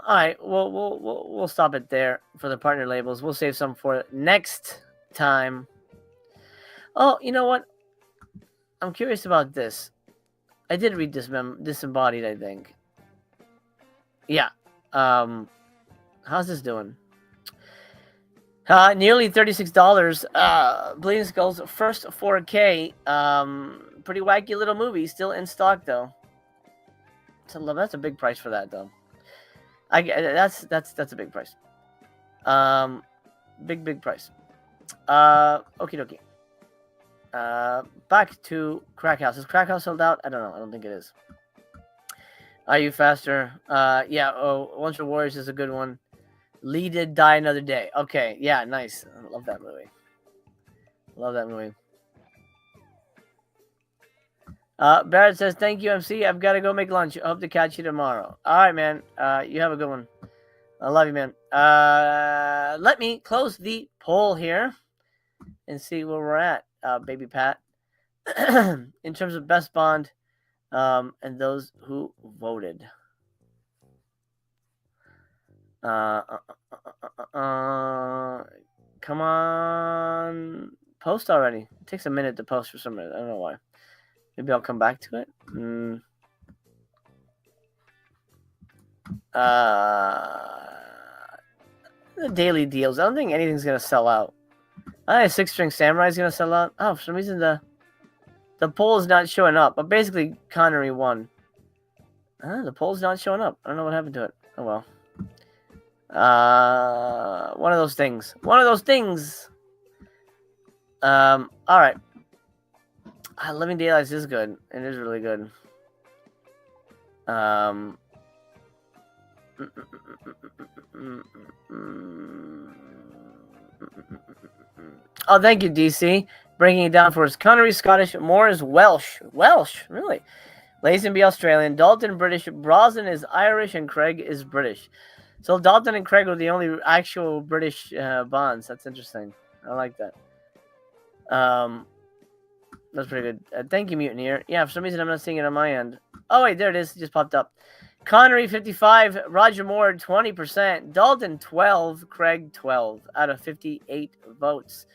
right. We'll stop it there for the partner labels. We'll save some for next time. Oh, you know what? I'm curious about this. I did read Disembodied, I think. Yeah. How's this doing? Nearly $36. Bleeding Skull's first 4K. Pretty wacky little movie. Still in stock though. That's a big price for that though. That's a big price. Big price. Okie dokie. Back to Crack House. Is Crack House sold out? I don't know. I don't think it is. Are You Faster? Yeah. Oh, Once Were Warriors is a good one. Lee Did Die Another Day. Okay, yeah, nice. I love that movie. Barrett says, thank you, MC. I've got to go make lunch. I hope to catch you tomorrow. All right, man. You have a good one. I love you, man. Let me close the poll here and see where we're at, baby Pat. In terms of best Bond, and those who voted. Come on, post already. It takes a minute to post for some reason. I don't know why. Maybe I'll come back to it. The daily deals. I don't think anything's gonna sell out. I think Six String Samurai is gonna sell out. Oh, for some reason the poll is not showing up. But basically, Connery won. The poll's not showing up. I don't know what happened to it. Oh well. One of those things. One of those things. All right. Living Daylights is good. It is really good. Oh, thank you, DC. Breaking it down for us. Connery Scottish, Moore is Welsh. Welsh, really? Lazenby Australian, Dalton British, Brosnan is Irish, and Craig is British. So Dalton and Craig are the only actual British Bonds. That's interesting. I like that. That's pretty good. Thank you, Mutineer. Yeah, for some reason I'm not seeing it on my end. Oh wait, there it is. It just popped up. Connery 55, Roger Moore 20%, Dalton 12, Craig 12 out of 58 votes.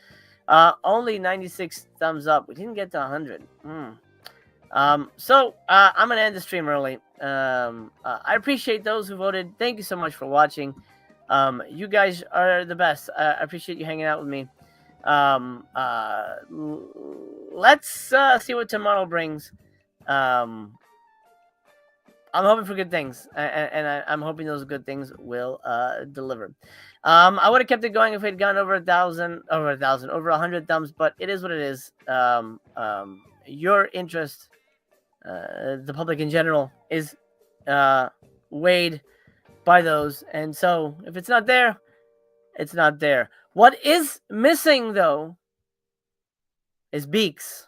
Only 96 thumbs up. We didn't get to 100. So I'm gonna end the stream early. I appreciate those who voted. Thank you so much for watching. You guys are the best. I appreciate you hanging out with me. Let's see what tomorrow brings. I'm hoping for good things, and I'm hoping those good things will deliver. I would have kept it going if it had gone over 100 thumbs, but it is what it is. Your interest, the public in general, is weighed by those, and so if it's not there, it's not there. What is missing, though, is Beaks.